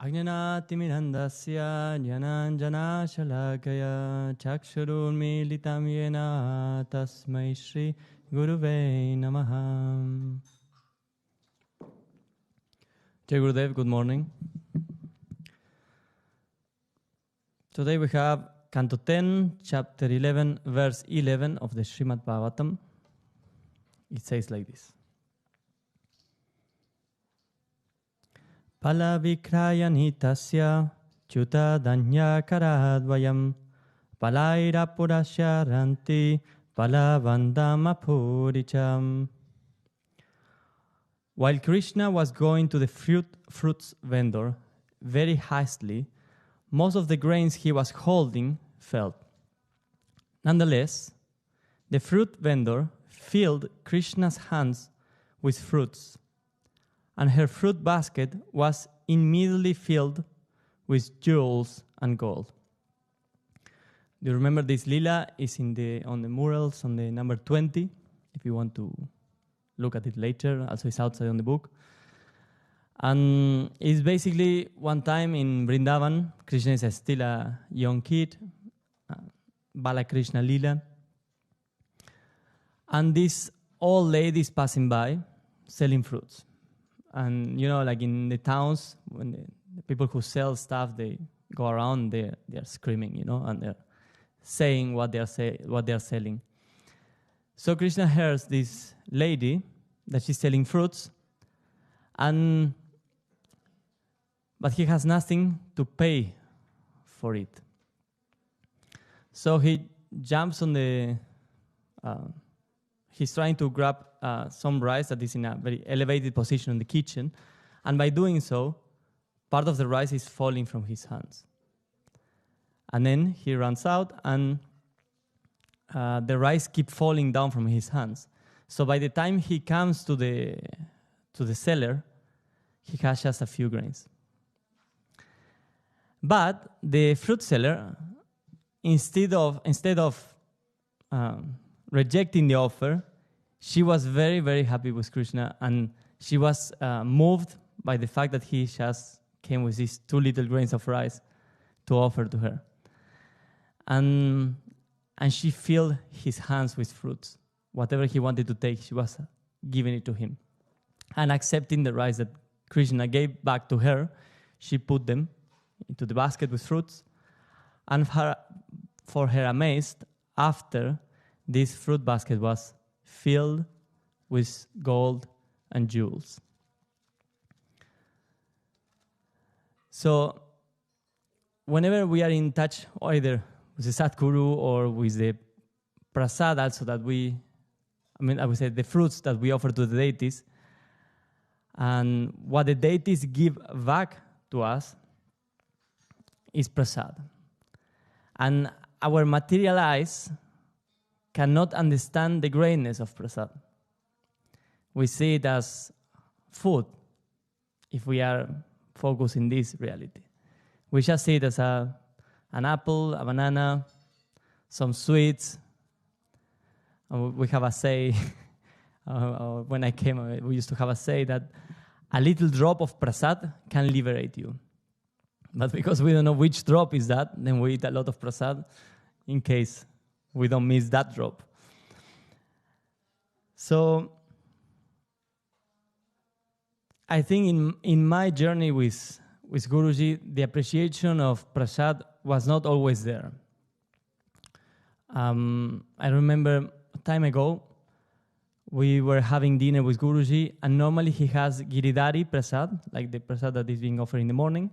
Ajnanatimirandasya Jnananjana Shalakaya Chakshurunmilitam Yena Tasmai Shri Guruve Namaha. Jai Gurudev, good morning. Today we have Canto 10, Chapter 11, Verse 11 of the Srimad Bhagavatam. It says like this. Palavikrayanhitasya chuta danya karadvayam palaira purasya ranti palavandamapuricham. While Krishna was going to the fruits vendor very hastily, most of the grains he was holding fell. Nonetheless, the fruit vendor filled Krishna's hands with fruits, and her fruit basket was immediately filled with jewels and gold. Do you remember this lila? Is on the murals on the number 20, if you want to look at it later. Also, it's outside on the book. And it's basically one time in Vrindavan, Krishna is still a young kid, Bala Krishna lila. And this old lady is passing by selling fruits. And, you know, like in the towns, when the people who sell stuff, they go around, they're screaming, you know, and they're saying what they're selling. So Krishna hears this lady that she's selling fruits, but he has nothing to pay for it. So he jumps on he's trying to grab some rice that is in a very elevated position in the kitchen, and by doing so, part of the rice is falling from his hands. And then he runs out, and the rice keeps falling down from his hands. So by the time he comes to the seller, he has just a few grains. But the fruit seller, instead of rejecting the offer, she was very, very happy with Krishna, and she was moved by the fact that he just came with these 2 little grains of rice to offer to her. And she filled his hands with fruits. Whatever he wanted to take, she was giving it to him. And accepting the rice that Krishna gave back to her, she put them into the basket with fruits. And for her amazed, after this fruit basket was filled with gold and jewels. So, whenever we are in touch either with the Sadguru or with the Prasad also that I would say the fruits that we offer to the deities, and what the deities give back to us is Prasad. And our material eyes cannot understand the greatness of Prasad. we see it as food if we are focused in this reality. We just see it as an apple, a banana, some sweets. We have a say, when I came, we used to have a say that a little drop of prasad can liberate you. But because we don't know which drop is that, then we eat a lot of prasad in case we don't miss that drop. So I think in my journey with Guruji, the appreciation of Prasad was not always there. I remember a time ago, we were having dinner with Guruji, and normally he has Giridhari Prasad, like the Prasad that is being offered in the morning,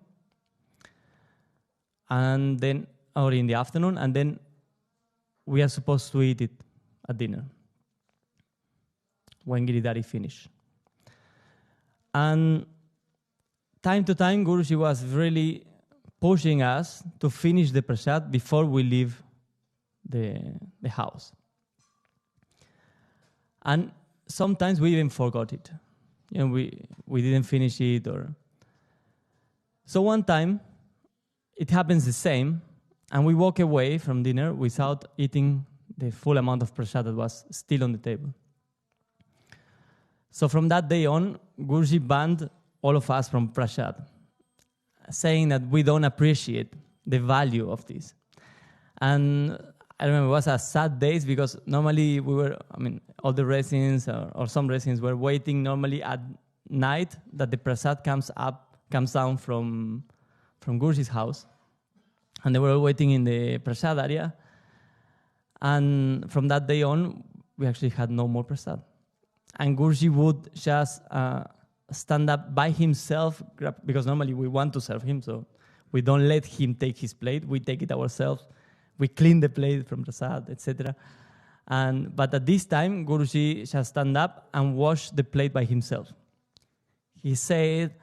and then, or in the afternoon, and then we are supposed to eat it at dinner when Giridhari finished. And time to time, Guruji was really pushing us to finish the prasad before we leave the house. And sometimes we even forgot it. We didn't finish it. So one time, it happens the same, and we walk away from dinner without eating the full amount of prasad that was still on the table. So from that day on, Guruji banned all of us from prasad, saying that we don't appreciate the value of this. And I remember it was a sad days because normally all the residents or some residents were waiting normally at night that the prasad comes down from Guruji's house. And they were all waiting in the prasad area. And from that day on, we actually had no more prasad. And Guruji would just stand up by himself, because normally we want to serve him, so we don't let him take his plate. We take it ourselves. We clean the plate from prasad, etc. But at this time, Guruji just stand up and wash the plate by himself. He said,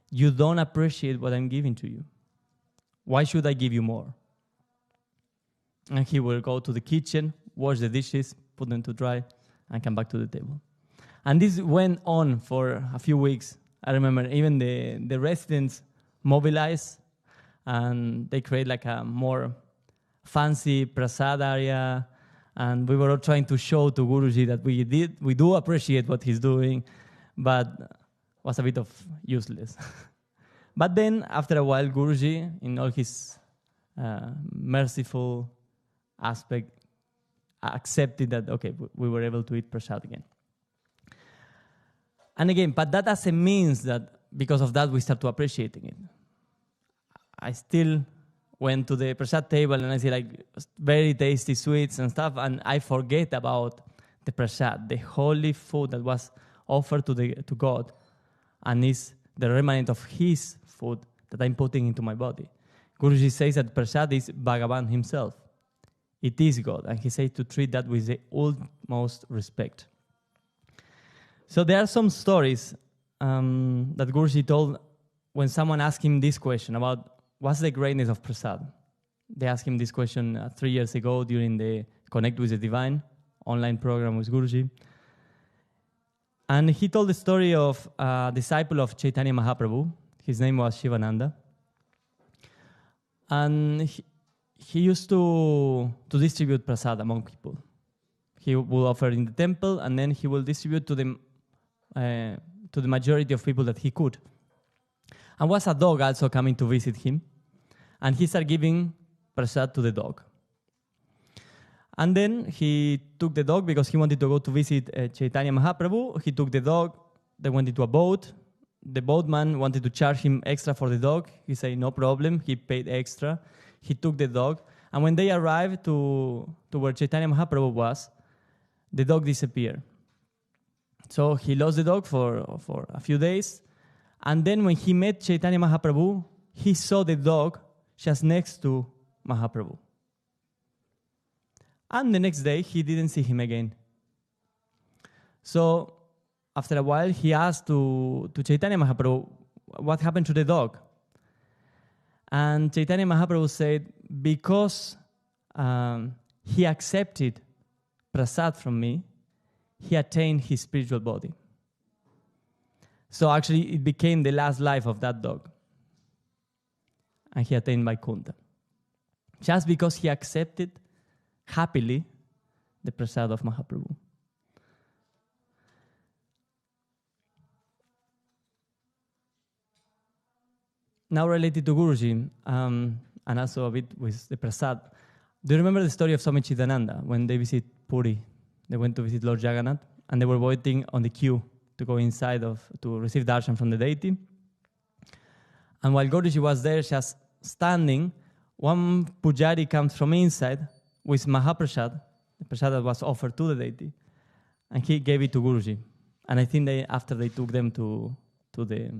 "You don't appreciate what I'm giving to you. Why should I give you more?" And he will go to the kitchen, wash the dishes, put them to dry, and come back to the table. And this went on for a few weeks. I remember even the residents mobilized, and they create like a more fancy prasad area. And we were all trying to show to Guruji that we do appreciate what he's doing, but was a bit of useless. But then, after a while, Guruji, in all his merciful aspect, accepted that, okay, we were able to eat prasad again. And again, but that doesn't mean that because of that we start to appreciating it. I still went to the prasad table and I see like very tasty sweets and stuff, and I forget about the prasad, the holy food that was offered to God, and is the remnant of His food that I'm putting into my body. Guruji says that prasad is Bhagavan himself. It is God, and he says to treat that with the utmost respect. So there are some stories that Guruji told when someone asked him this question about what's the greatness of Prasad. They asked him this question 3 years ago during the Connect with the Divine online program with Guruji. And he told the story of a disciple of Chaitanya Mahaprabhu. His name was Shivananda. And he used to distribute Prasad among people. He will offer in the temple, and then he will distribute to the majority of people that he could. And was a dog also coming to visit him, and he started giving prasad to the dog. And then he took the dog because he wanted to go to visit Chaitanya Mahaprabhu. He took the dog. They went into a boat. The boatman wanted to charge him extra for the dog. He said, no problem. He paid extra. He took the dog. And when they arrived to where Chaitanya Mahaprabhu was, the dog disappeared. So he lost the dog for a few days. And then when he met Chaitanya Mahaprabhu, he saw the dog just next to Mahaprabhu. And the next day, he didn't see him again. So after a while, he asked to Chaitanya Mahaprabhu, what happened to the dog? And Chaitanya Mahaprabhu said, because he accepted prasad from me, he attained his spiritual body. So actually, it became the last life of that dog. And he attained Vaikuntha. Just because he accepted happily the Prasad of Mahaprabhu. Now related to Guruji, and also a bit with the Prasad. Do you remember the story of Swami Chidananda when they visit Puri? They went to visit Lord Jagannath, and they were waiting on the queue to go inside to receive darshan from the deity. And while Guruji was there just standing, one pujari comes from inside with Mahaprasad, the prasad that was offered to the deity, and he gave it to Guruji. And I think after they took them to the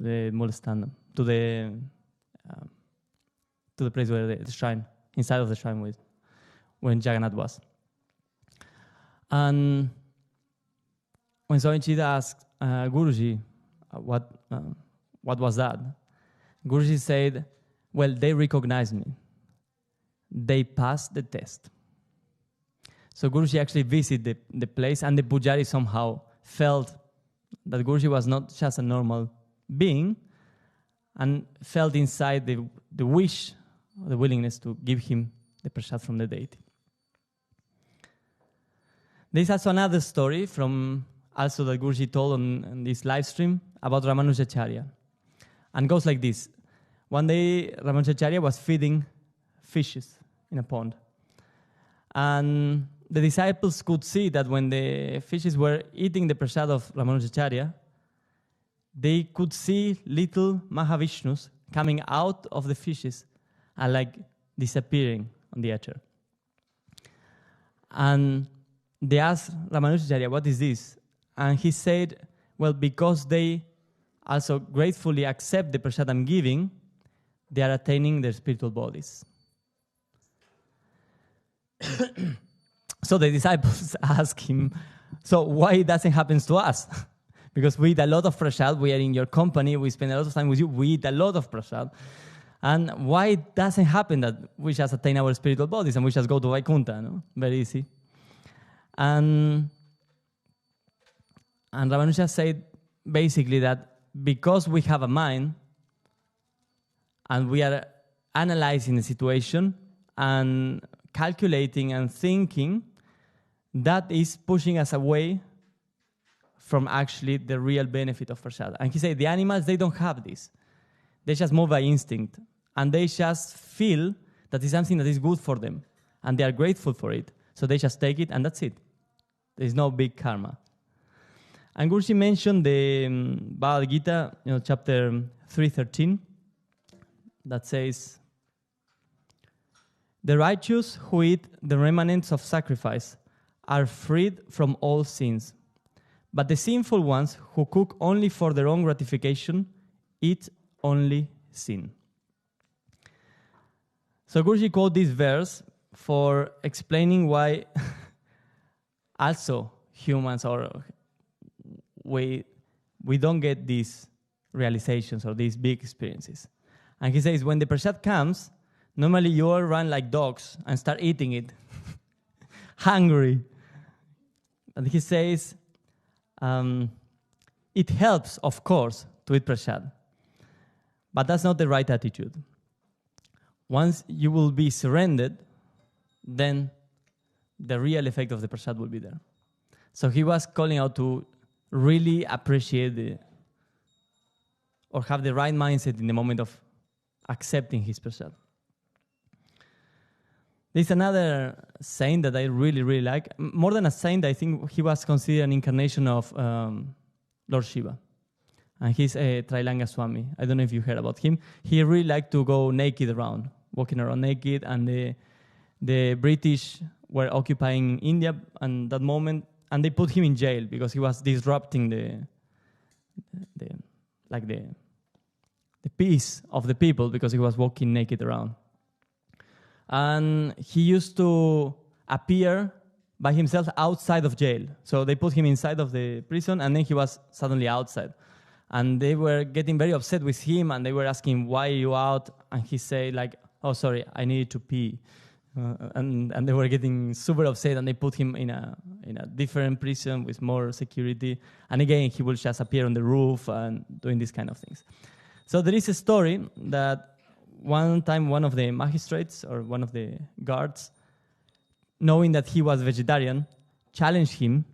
Mulastana, to the place where the shrine, inside of the shrine when Jagannath was. And when Swami Chida asked Guruji, what was that? Guruji said, well, they recognized me. They passed the test. So Guruji actually visited the place, and the pujari somehow felt that Guruji was not just a normal being, and felt inside the wish, the willingness to give him the prasad from the deity. There's also another story from also that Guruji told on this live stream about Ramanujacharya. And goes like this. One day, Ramanujacharya was feeding fishes in a pond. And the disciples could see that when the fishes were eating the prasad of Ramanujacharya, they could see little Mahavishnus coming out of the fishes and like disappearing on the ether. And they asked Ramanujacharya, what is this? And he said, well, because they also gratefully accept the prasad I'm giving, they are attaining their spiritual bodies. So the disciples ask him, so why it doesn't happen to us? Because we eat a lot of prasad, we are in your company, we spend a lot of time with you, we eat a lot of prasad. And why it doesn't happen that we just attain our spiritual bodies and we just go to Vaikuntha, no? Very easy. And Ramanuja said basically that because we have a mind and we are analyzing the situation and calculating and thinking, that is pushing us away from actually the real benefit of prasad. And he said the animals, they don't have this. They just move by instinct. And they just feel that it's something that is good for them. And they are grateful for it. So they just take it and that's it. There's no big karma. And Guruji mentioned the Bhagavad Gita, chapter 3:13, that says, the righteous who eat the remnants of sacrifice are freed from all sins. But the sinful ones who cook only for their own gratification eat only sin. So Guruji quoted this verse for explaining why also humans we don't get these realizations or these big experiences. And he says, when the prasad comes, normally you all run like dogs and start eating it, hungry. And he says, it helps, of course, to eat prasad, but that's not the right attitude. Once you will be surrendered, then the real effect of the prasad will be there. So he was calling out to really appreciate or have the right mindset in the moment of accepting his prasad. There's another saint that I really, really like. More than a saint, I think he was considered an incarnation of Lord Shiva. And he's Trailanga Swami. I don't know if you heard about him. He really liked to go naked around, walking around naked. And the British were occupying India at that moment. And they put him in jail because he was disrupting the peace of the people because he was walking naked around. And he used to appear by himself outside of jail. So they put him inside of the prison and then he was suddenly outside. And they were getting very upset with him and they were asking, why are you out? And he said like, oh, sorry, I needed to pee. And they were getting super upset, and they put him in a different prison with more security. And again, he will just appear on the roof and doing these kind of things. So there is a story that one time one of the magistrates or one of the guards, knowing that he was vegetarian, challenged him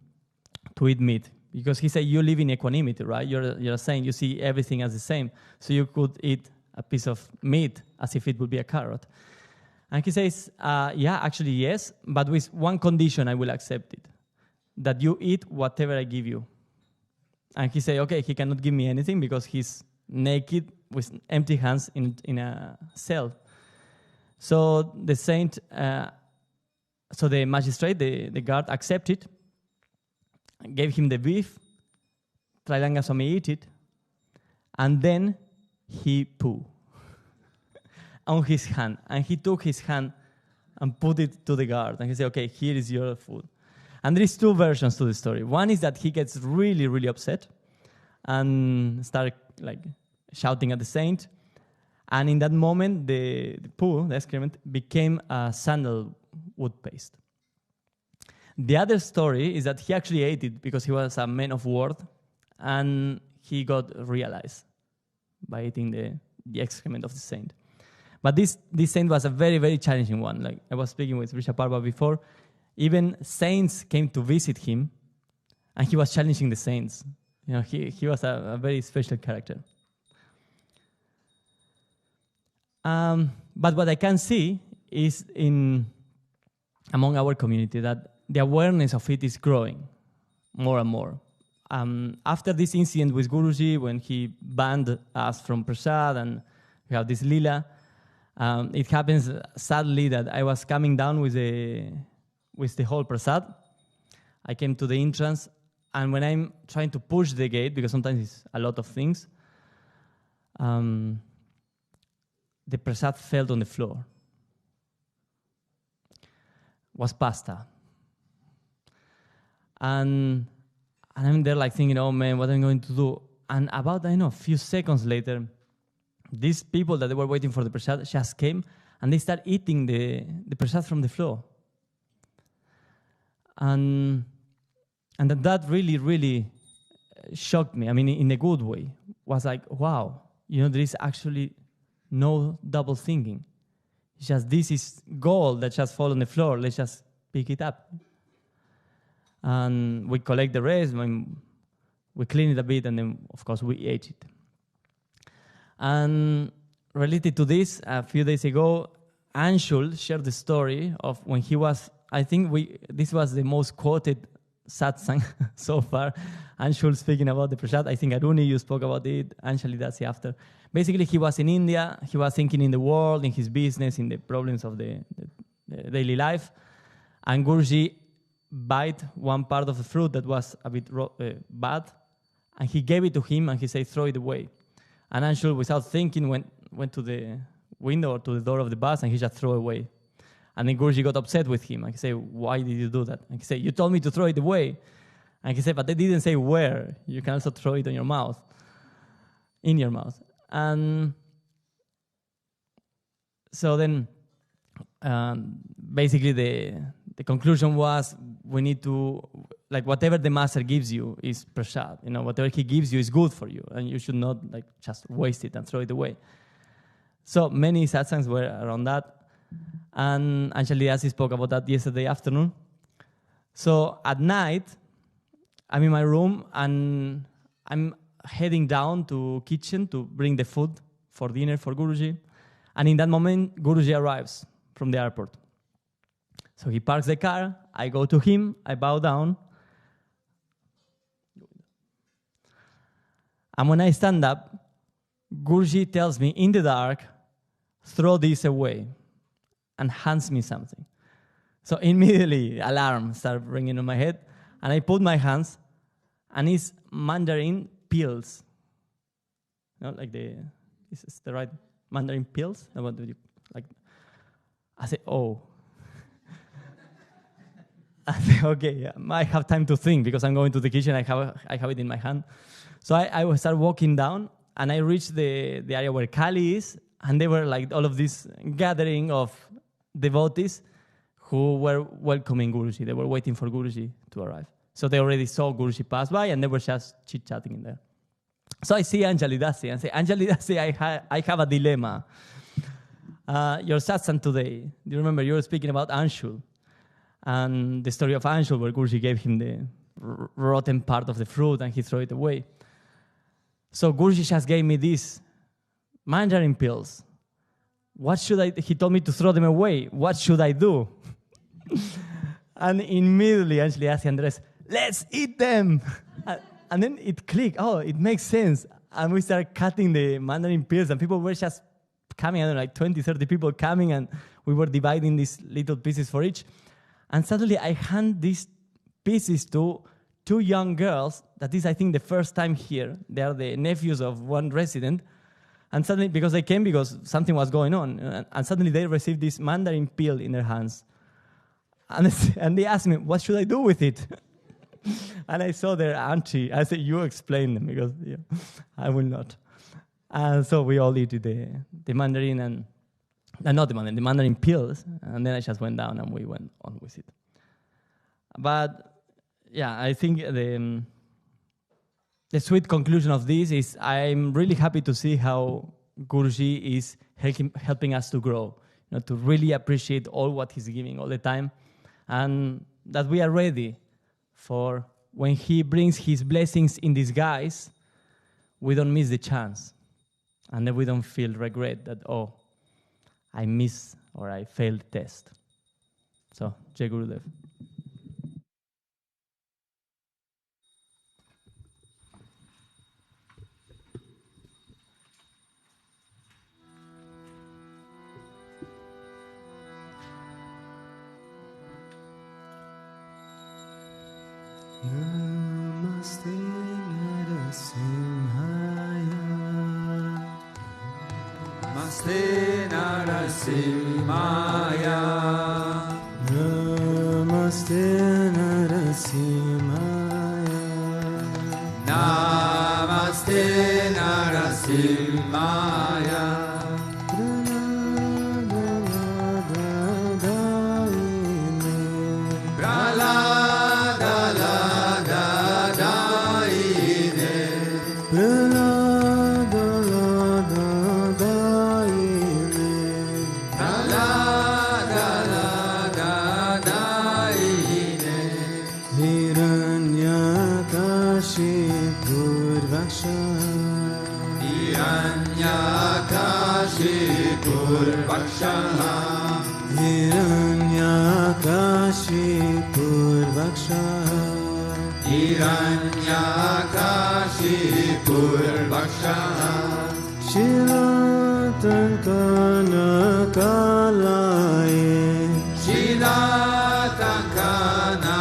to eat meat. Because he said, you live in equanimity, right? You're saying you see everything as the same. So you could eat a piece of meat as if it would be a carrot. And he says, yeah, actually, yes, but with one condition, I will accept it. That you eat whatever I give you. And he said, okay, he cannot give me anything because he's naked with empty hands in a cell. So the saint, so the magistrate, the guard, accepted, gave him the beef, Trailanga Swami ate it, and then he pooed on his hand. And he took his hand and put it to the guard. And he said, okay, here is your food. And there is two versions to the story. One is that he gets really, really upset and started like shouting at the saint. And in that moment, the poo, the excrement, became a sandalwood paste. The other story is that he actually ate it because he was a man of word, and he got realized by eating the excrement of the saint. But this saint was a very, very challenging one. Like I was speaking with Risha Parva before, even saints came to visit him, and he was challenging the saints. You know, he was a very special character. But what I can see is among our community that the awareness of it is growing more and more. After this incident with Guruji, when he banned us from Prasad, and we have this lila, it happens sadly that I was coming down with the whole Prasad. I came to the entrance, and when I'm trying to push the gate, because sometimes it's a lot of things, the Prasad fell on the floor. It was pasta. And I'm there like thinking, oh man, what am I going to do? And about, I don't know, a few seconds later, these people that they were waiting for the Prasad just came, and they start eating the Prasad from the floor. And that really, really shocked me. I mean, in a good way. Was like, wow, there is actually no double thinking. It's just, this is gold that just fall on the floor. Let's just pick it up. And we collect the rest, we clean it a bit, and then, of course, we ate it. And related to this, a few days ago, Anshul shared the story of when he was, I think this was the most quoted satsang so far. Anshul speaking about the Prasad. I think Aruni, you spoke about it. Anshali Dasi after. Basically, he was in India. He was thinking in the world, in his business, in the problems of the daily life. And Guruji bite one part of the fruit that was a bit bad, and he gave it to him, and he said, throw it away. And Anshul, without thinking, went to the window or to the door of the bus, and he just threw it away. And then Guruji got upset with him, and he said, why did you do that? And he said, you told me to throw it away. And he said, but they didn't say where. You can also throw it in your mouth. And so then, basically the conclusion was, we need to, like, whatever the master gives you is prasad. Whatever he gives you is good for you, and you should not just waste it and throw it away. So many satsangs were around that, and Anjali Dasi spoke about that yesterday afternoon. So at night, I'm in my room, and I'm heading down to kitchen to bring the food for dinner for Guruji. And in that moment, Guruji arrives from the airport. So he parks the car, I go to him, I bow down. And when I stand up, Guruji tells me in the dark, throw this away, and hands me something. So immediately, alarm started ringing in my head, and I put my hands, and it's mandarin pills. Is this the right mandarin pills? What do you like? I say, oh. I say, okay, yeah, I have time to think because I'm going to the kitchen. I have it in my hand. So I start walking down, and I reach the area where Kali is, and they were like all of this gathering of devotees who were welcoming Guruji. They were waiting for Guruji to arrive. So they already saw Guruji pass by, and they were just chit-chatting in there. So I see Anjali Dasi and say, Anjali Dasi, I have a dilemma. Your satsang today, do you remember you were speaking about Anshul? And the story of Anshul, where Guruji gave him the rotten part of the fruit and he threw it away. So Guruji just gave me these mandarin pills. What should I, he told me to throw them away. What should I do? And immediately Anjali asked Andres, let's eat them. And then it clicked. Oh, it makes sense. And we started cutting the mandarin pills, and people were just coming, I don't know, like 20, 30 people coming, and we were dividing these little pieces for each. And suddenly I hand these pieces to 2 young girls. That is, I think, the first time here. They are the nephews of one resident. And suddenly, because they came because something was going on, and suddenly they received this mandarin pill in their hands. And they asked me, what should I do with it? And I saw their auntie. I said, you explain them, because I will not. And so we all eat the mandarin and not the mandarin pills. And then I just went down and we went on with it. But yeah, I think the sweet conclusion of this is I'm really happy to see how Guruji is helping us to grow, to really appreciate all what he's giving all the time, and that we are ready for when he brings his blessings in disguise, we don't miss the chance. And then we don't feel regret that, oh, I missed or I failed the test. So, Jai Gurudev. Namaste Narasimhaya. Namaste Narasimhaya. Namaste Narasimhaya. Namaste Narasimhaya. Hiranyakashipurvakshaha Shilatankana kalaye Shilatankana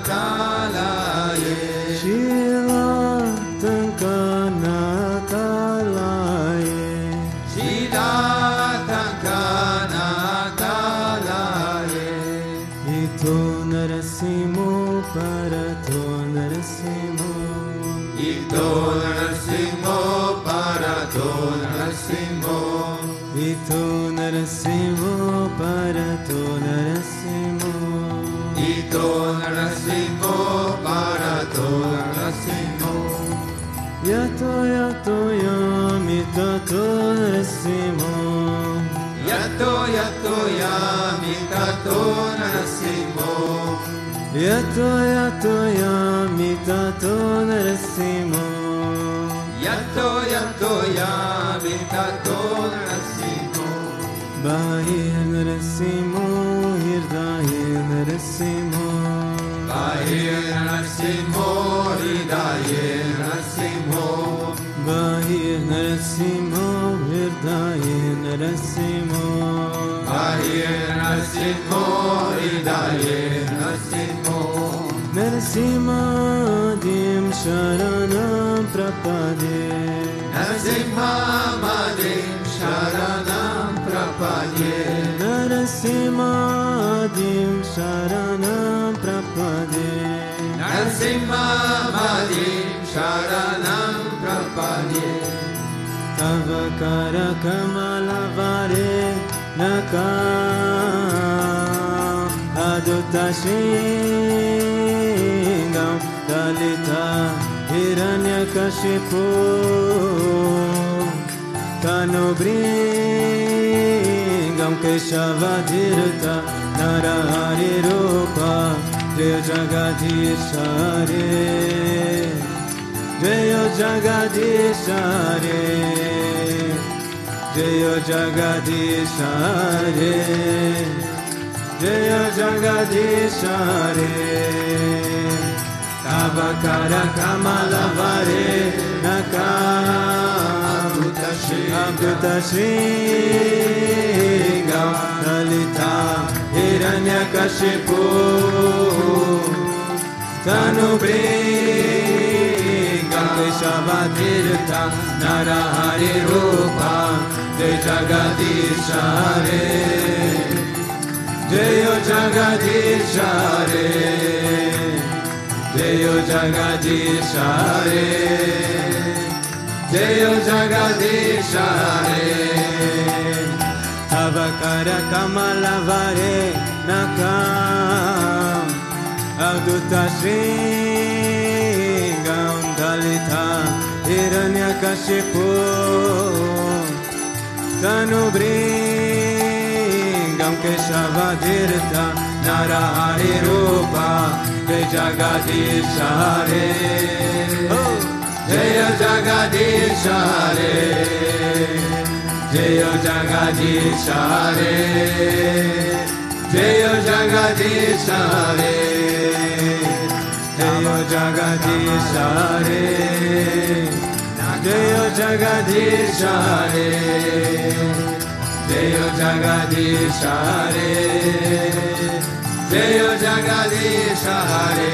kalaye Shilatankana kalaye Shilatankana kalaye Ito narasimo parato narasimo Ito narasimo parato narasimo Ito narasimo parato narasimo Ito narasimo parato narasimo Yato yato yamitato narasimo Yato yato yamitato narasimo Yato yato yamitato narasimo Yato yato yamitato narasimo Bahir narasimo hirdaye narasimo Bahir narasimo hidaye narasimo Bahir narasimo hirdaye narasimo Bahir narasimo hidaye narasimo Narasimha Dim Sharanam Prapade Narasimha Madim Sharanam Prapade Narasimha Dim Sharanam Prapade Narasimha Madim Sharanam Prapade Tava Kara Kamala Vare Nakar Avduta Shringam Dalita Hiranyakashipu Tanubringam Keshavadhirta Narahari Rupa Jaya Jagadishare Jaya Jagadishare Jaya Jagadishare Jaya Jagadishare Tavakara Kamalavare Nakam Abduta Shringam Dalita Hiranyakashipu Tanubringam Keshavadhirta Narahari Rupa Jaya Jagadishare Jaya Jagadishare Jaya Jagadishare Jaya Jagadishare Avakara Kamalavare Nakam Avduta Shringam Dalita Hiranyakashipu Tanubringam Keshavadhirta Narahari Rupa Jaya Jagadishare Jaya Jagadishare Jaya Jagadishare Jaya Jagadishare Jaya Jagadishare Jaya Jagadishare Jaya Jagadishare Jaya Jagadishare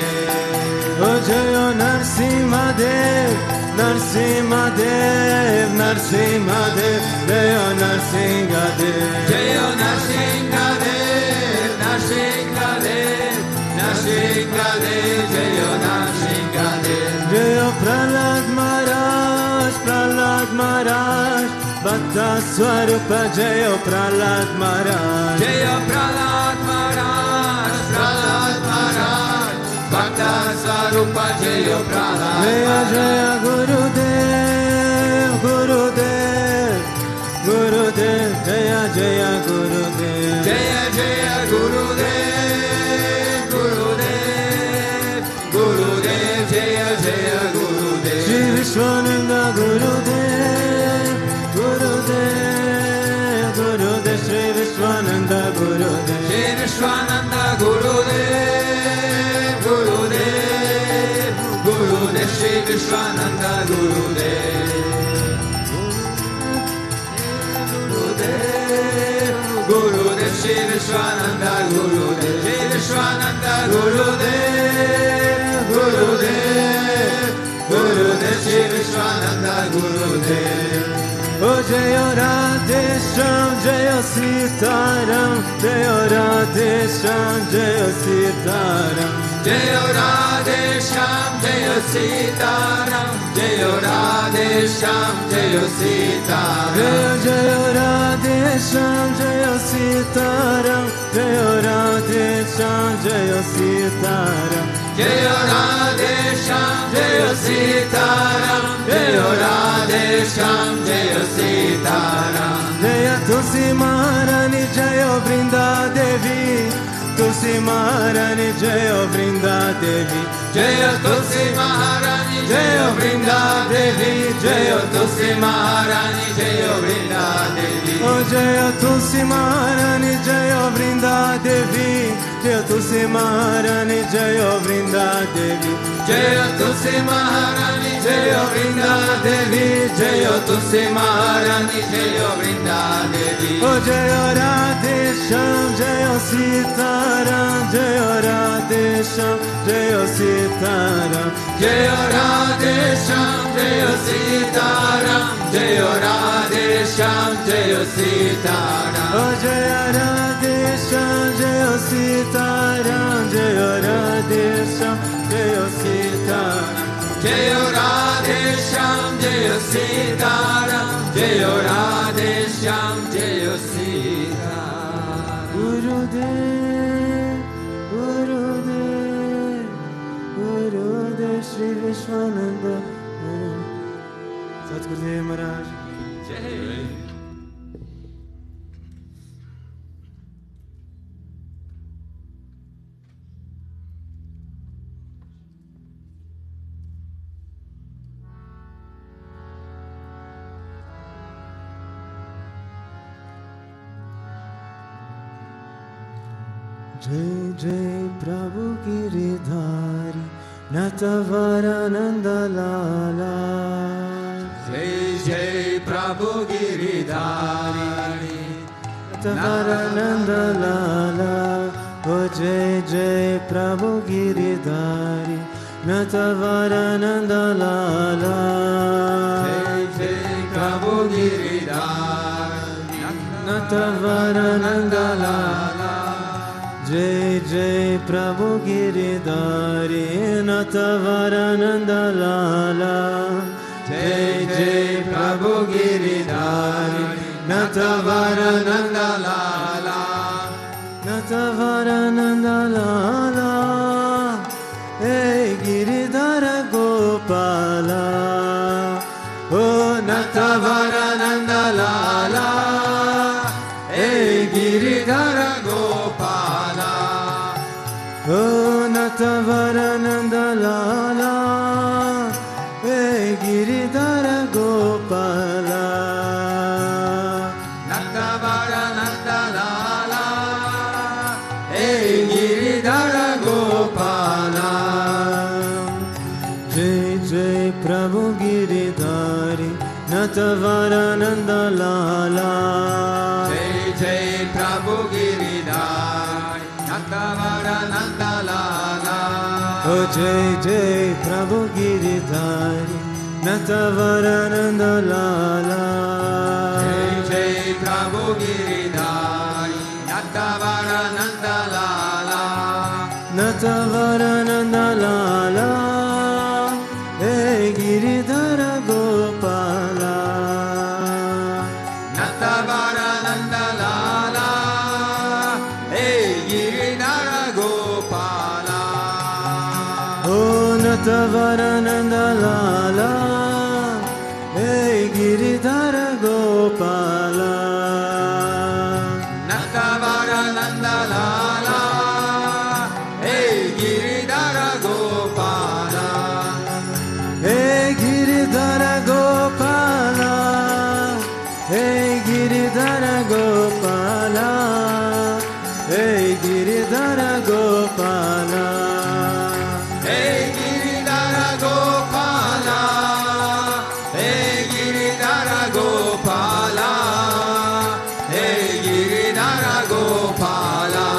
O Jaya Narsimhadev Narsimhadev Narsimhadev Jaya Narsimhadev Jaya Narsimhadev Narsimhadev Narsimhadev Jaya Narsimhadev Jaya Pralad Maharaj Pralad Maharaj Bhakta Swarupa Jaya Pralad Maharaj Jaya Pralad Maharaj Pralad Maharaj Bhakta Swarupa Jaya Pralad Jaya Jaya Gurudev Gurudev Gurudev Jaya Jaya Gurudev Jaya Jaya Gurudev Gurudev Gurudev Jaya Jaya Gurudev Sri Vishwananda Gurudev Gurudev Gurudev Sri Vishwananda Gurudev Sri Vishwananda Gurudev Gurudev Gurudev Sri Vishwananda Gurudev Gurudev Gurudev Sri Vishwananda Gurudev Sri Vishwananda Gurudev Gurudev Gurudev Sri Vishwananda Gurudev O Jaya Radhesham Jaya Sitaram Jaya Radhesham Jaya Sitaram Jaya Radhesham Jaya Sitaram Jaya Radhesham Jaya Sitaram Jaya Radhesham Jaya Sitaram Jaya Radhesham Jaya Sitaram Jaya Radhesham Jaya Sitaram Jaya Radhesham Jaya Sitaram Jaya Tulsi Maharani Jaya Vrinda Devi Tulsi Maharani Jaya Vrinda Devi Jaya Tulsi Maharani Jaya Vrinda Devi Jaya Tulsi Maharani Jaya Vrinda Devi Oh Jaya Tulsi Maharani Jaya Vrinda Devi Jaya Tulsi Maharani Jaya Vrinda Devi Jaya Tulsi Maharani Jaya Vrinda Devi Jaya Tulsi Maharani Jaya Vrinda Devi Oh Jaya Radhesham Jaya Sitaram Jaya Radhesham Jaya Sitaram Jaya Radhesham Jaya Sitaram Jaya Radhesham Jaya Sitaram Oh Jaya Radhesham Jaya Sitaram Jaya Radhesham Jaya Sitaram Jaya Radhesham Jaya Sitaram Jaya Radhesham Jaya Sitaram Gurudev Sri Vishwananda. Satgurudev Maharaj. Jai. Jai Jai Prabhu Giridhari Natavarananda Lala. Jai Jai Prabhu Giridhari Natavarananda Lala. Oh Jai Jai Prabhu Giridhari Natavarananda Lala. Jai Jai Prabhu Giridhari Natavarananda Lala. Jai Jai Prabhu Giridhari Natavarananda Lala. Jai Jai Prabhu Giridhari Natavarananda Lala. Natavarananda Lala. Hey Giridhara Gopala. Oh Natavarananda Lala. Hey Giridhara Gopala. Oh Natavarananda Lala. Hey Giridhara Gopala. Natavarananda Lala. Hey Giridhara Gopala. Jai Jai Prabhu Giridhari Natavarananda Lala. Jai Jai Prabhu Giridhari Natavarananda Lala. Oh Jai Jai Prabhu Giridhari Natavarananda Lala. Jai Jai Prabhu Giridhari Natavarananda Lala. Natavarananda Lala. Hey Giridhara Gopala. Natavarananda Lala. Hey Giridhara Gopala. Oh Natavarananda Lala. Hey Giridhara Gopala. Natavarananda Lala. Hey Giridhara Gopala. Hey Giridhara Gopala. Hey Giridhara Gopala. Hey Giridhara Gopala. Hey Giridhara Gopala. Hey Giridhara Gopala. Hey Giridhara Gopala.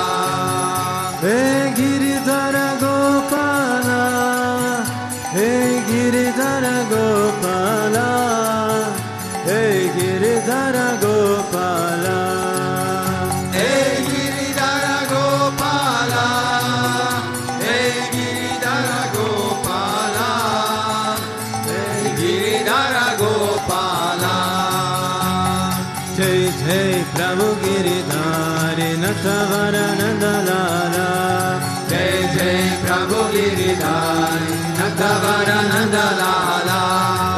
Hey Giridhara Gopala. Hey Giridhara Gopala. Hey Giridhara Gopala. Hey Giridhara Gopala. Hey Giridhara Gopala. Hey Giridhara Gopala. Jai Jai Prabhu Giridhari Natavarananda Lala. Jai Jai Prabhu Giridhari Natavarananda Lala.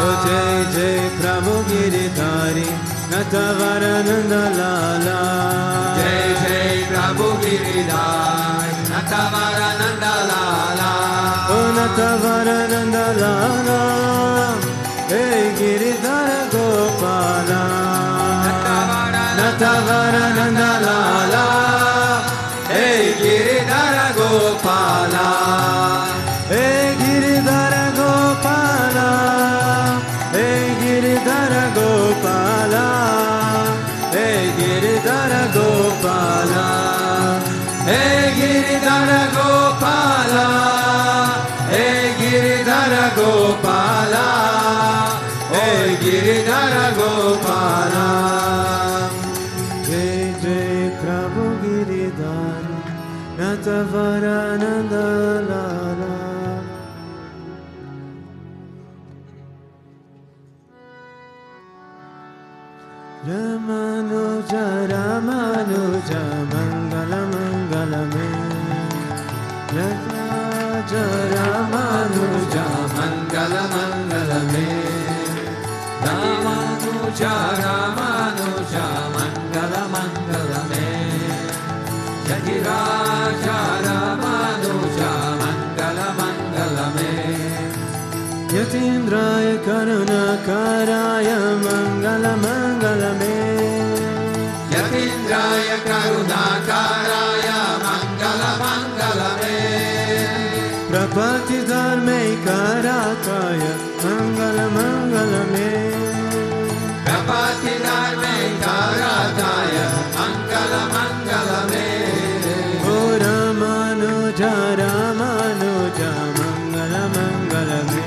Oh Jai Jai Prabhu Giridhari Natavarananda Lala. Jai Jai Prabhu Giridhari Natavarananda Lala. Oh Natavarananda Lala. Hey Giridhara Gopala. Natavarananda Lala. Hey Giridhara Gopala. Hey Giridhara Gopala. Hey Giridhara Gopala. Hey Giridhara Gopala. Hey Giridhara Gopala. Hey Giridhara Gopala. Hey Giridhara Gopala. Jai Jai Prabhu Giridhari Natavarananda Lala. Ramanuja Ramanuja Mangala Mangalame. Raja Ramanuja Ramanuja Ramanuja Mangala Mangala Me Yatiraja Ramanuja Mangala Mangala Me Yatindraya Karunakaraya Mangala Mangala Me Yatindraya Karunakaraya Mangala Mangala Me Prapati Dharme Karakaya Mangala Mangala Me Prapati Dharme Karakaya Mangala Mangala Me O Ramanuja Ramanuja Mangala Mangala Me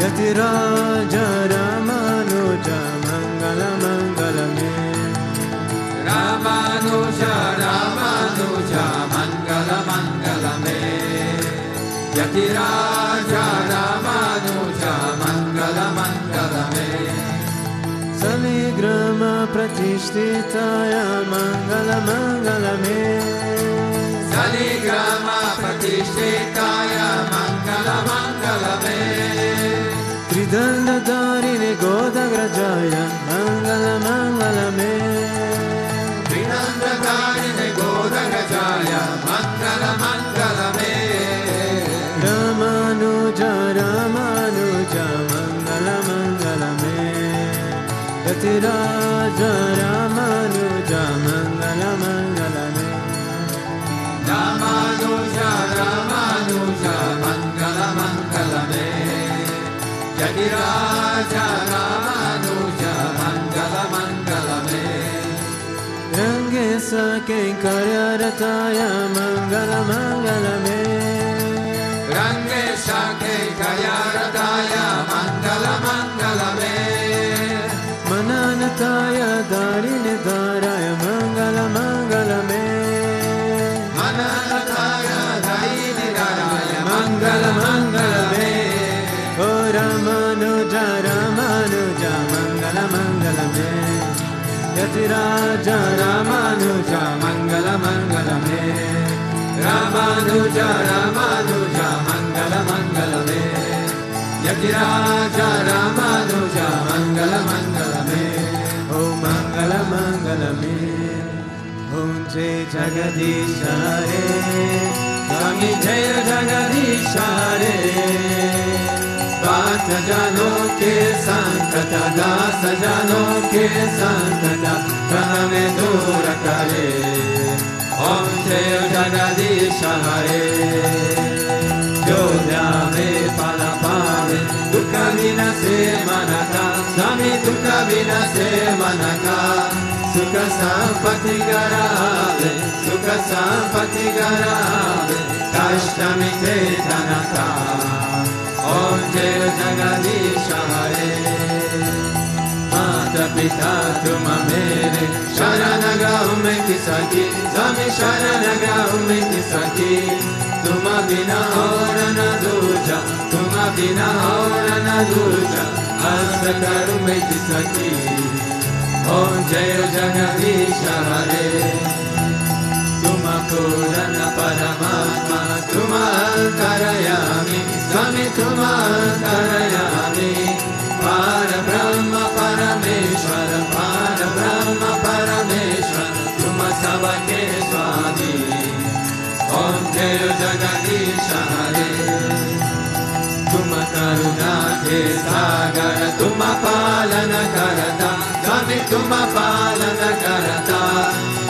Yatiraja Ramanuja Mangala Mangala Me Ramanuja Ramanuja Mangala Mangala Me Yatiraja Ramanuja Mangala Mangala Me Saligrama Pratishtitaya Mangala Mangala Me Saligrama Pratishtitaya Mangala Mangala Me Tridanda Dharine Godagrajaya Mangala Mangala Me Tridanda Dharine Godagrajaya Mangala Mangala Me Ramanuja Ramanuja Mangala Mangala Me Yatiraja Ramanuja Mangala Mangala Me Ramanuja Ramanuja Mangala Mangala Me Yatiraja Ramanuja Mangala Mangala Me Rangesa Kenkaryarataya Mangala Mangala Me Rangesa Kenkaryarataya Mangala Mangala Me Mananataya Dharine Dharaya Mangala Mangala Me Mananataya Dharine Dharaya Mangala Mangala Me O Ramanuja Ramanuja Mangala Mangala Me Yatiraja Ramanuja Mangala Mangala Me Ramanuja Ramanuja Mangala Mangala Me Yatiraja Ramanuja Mangala Mangala Me O Mangala Mangala Me Om Jai Jagadisha Re Swami Jaya Jagadisha Re Bhakta Jano Ke Sankata Das Jano Ke Sankata Praname Dura Kare Om Jaya Jagadisha Re Jodya Me Palapave Dukha Vina Se Manaka Swami Dukha Vina Se Manaka Sukha Sampati Garave Sukha Sampati Garave Kashta Mite Tanaka Om Jaya Jagadisha Hare Mata Pita Tuma Mere Sharanaga Ume Kisaki Swami Sharanaga Ume Kisaki Tuma Bina Aura Na Duja Tuma Bina Aura Na Duja Asakar Ume Kisaki Om Jaya Jagadisha Hare Tuma Purana Paramatma Tuma Antarayami Swami Tuma Antarayami Para Brahma Parameshwara Para Brahma Parameshwara Tuma Sabake Swami Om Jaya Jagadisha Hare Tuma Karuna Ke Sagara Tuma Palana Karata Swami Tuma Palana Karata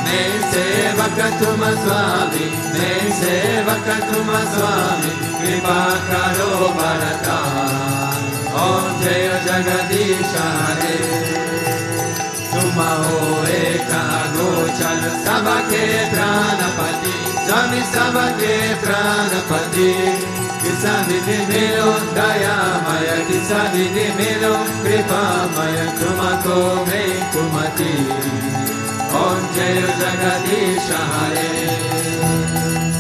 Main Sevaka Tuma Swami Main Sevaka Tuma Swami Kripa Karo Bharata Om Jaya Jagadisha Hare Tuma Hoe Kagochar Sabake Pranapati Swami Sabake Pranapati Kisa Vidhi Milo Dayamaya Kisa Vidhi Milo Kripamaya Tumako Me Kumati Om Jaya Jagadisha Hare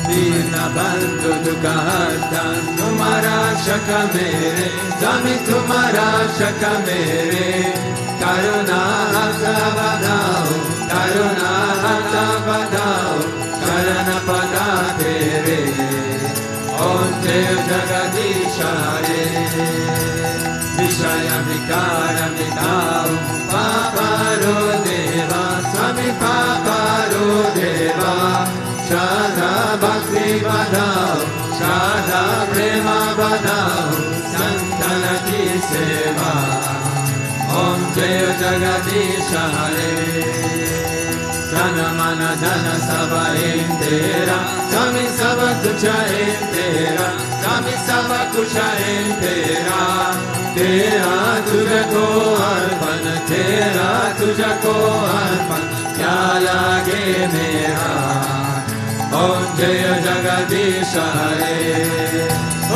Dirna Bandhu Dukharta Tumara Shaka Mere Swami Tumara Shaka Mere Karuna Hata Badao Karuna Hata Badao Karana Pada Tere Om Jaya Jagadisha Hare Vishaya Vikaramitav Paparo Deva Swami Paparo Deva Shada Bhakti Badav Shada Prema Badav Santana Ki Seva Om Jaya Jagadisha Hare Jana Mana Jana Sava Intera Swami Sava Kucha Intera Swami Sava Kucha Intera Tera Tujhko Arpan Tera Tujhko Arpan Kya lage mera Om Jaya Jagadisha Hare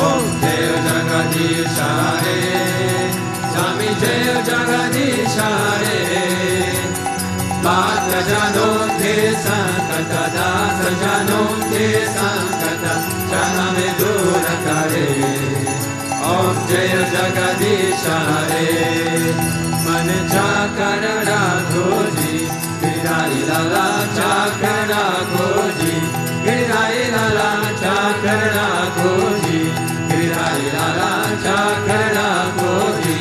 Om Jaya Jagadisha Hare Swami Jaya Jagadisha Hare Bhakta Janon Te Sankata Dasa Janon Te Sankata Jana Me Dura Kare Om Jaya Jagadisha Hare Man Chakara Rakhoji Giridhari Lala Chakara Rakhoji Giridhari Lala Chakara Rakhoji Giridhari Lala Chakara Rakhoji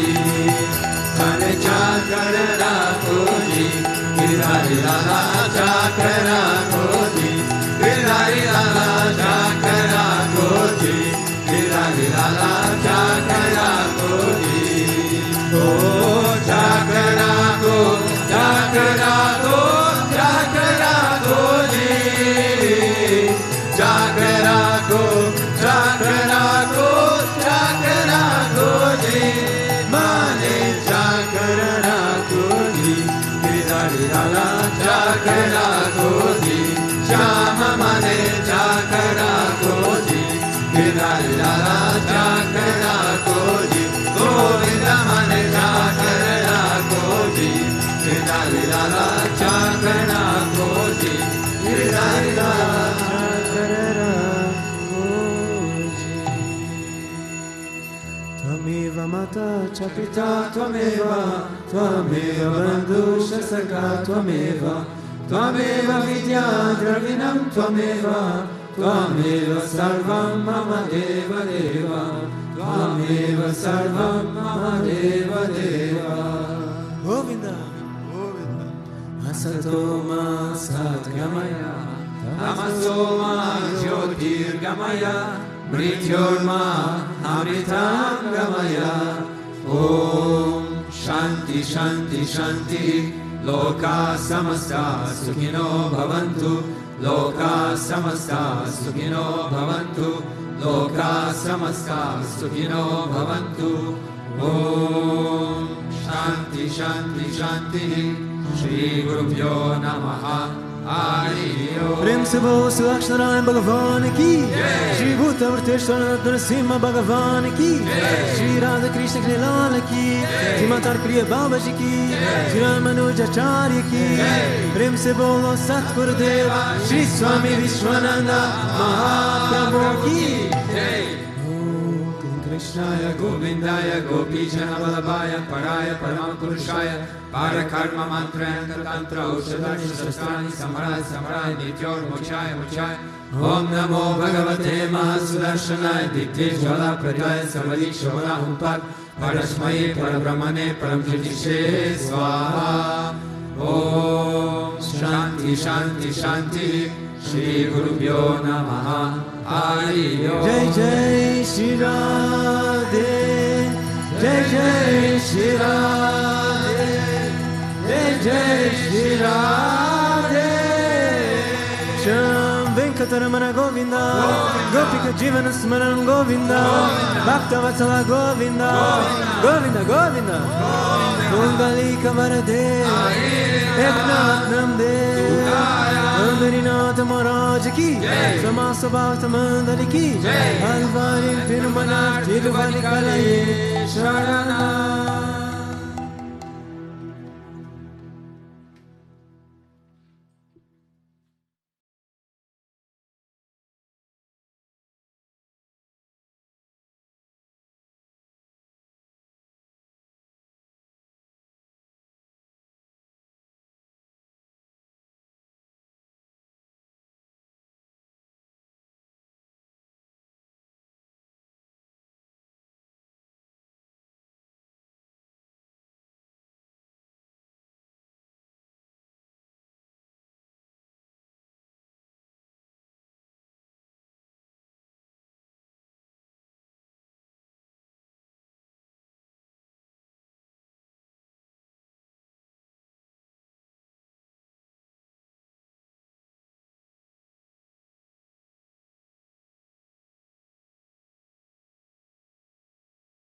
Man Chakara Rakhoji Giridhari Lala Chakara Rakhoji Giridhari Lala Chakara Rakhoji Giridhari Lala Chakara Rakhoji Oh Chakara Rakhoji Chakara Rakhoji Chakara Rakhoji Mane Chakara Rakhoji Giridhari Lala Chakara Rakhoji Shama Mane Chakara Rakhoji Giridhari Lala Chakara Rakhoji Govinda Mane Chakara Rakhoji Giridhari Lala Chakara Rakhoji Giridhari Lala Chakara Rakhoji Tvameva Mata Chapita Tvameva Tvameva Bandhu Shasaka Tvameva Tvameva Vidya Dravinam Tvameva Tvameva Sarvam Mama Deva Deva Tvameva Sarvam Mama Deva Deva Govinda Asatoma Satgamaya Tamasoma Jyotirgamaya Mrityorma Amritam Gamaya Om Shanti Shanti Shanti Loka Samasta Sukhino Bhavantu Loka Samasta Sukhino Bhavantu Loka Samasta Sukhino Bhavantu Om Shanti Shanti Shanti Shri Gurubhyo Namaha प्रेम से बोल सुलक्षणारायण भगवान की श्री भूतभृतेश्वरनाथ नरसिंह भगवान की श्री राधा कृष्ण के लाल की श्री माता प्रिय बाबा जी की श्री रामानुजाचार्य की प्रेम से बोलो सतगुरुदेव श्री स्वामी विश्वानंद महाप्रभु की Krishnaya Govindaya Gopijana Vallabhaya Paraya Paramapurushaya Parakarma Mantra Tantra Ushadashi Sastrani Samaraya Samaraya Nityor Mochaya Mochaya Om Namo Bhagavate Mahasudarshanaya Dikte Jvala Pradaya Savadi Shola Humpat Parasmaye Parabrahmane Paramjyotishe Swaha Om Shanti Shanti Shanti Shri Gurubhyo Namaha Hari Om Jai Jai Shri Radhe Jai Jai Shri Radhe Jai Jai Shri Radhe Sham Venkataramana Govinda Gopika Jivana Smaran Govinda Bhakta Vatsala Govinda Govinda Govinda Kungalika Varade Eknath Namdev Mandarinath Maharaj ki Samasa Bhakta Mandali ki Alvarim Tirumana Tiruvani Kalaye Sharana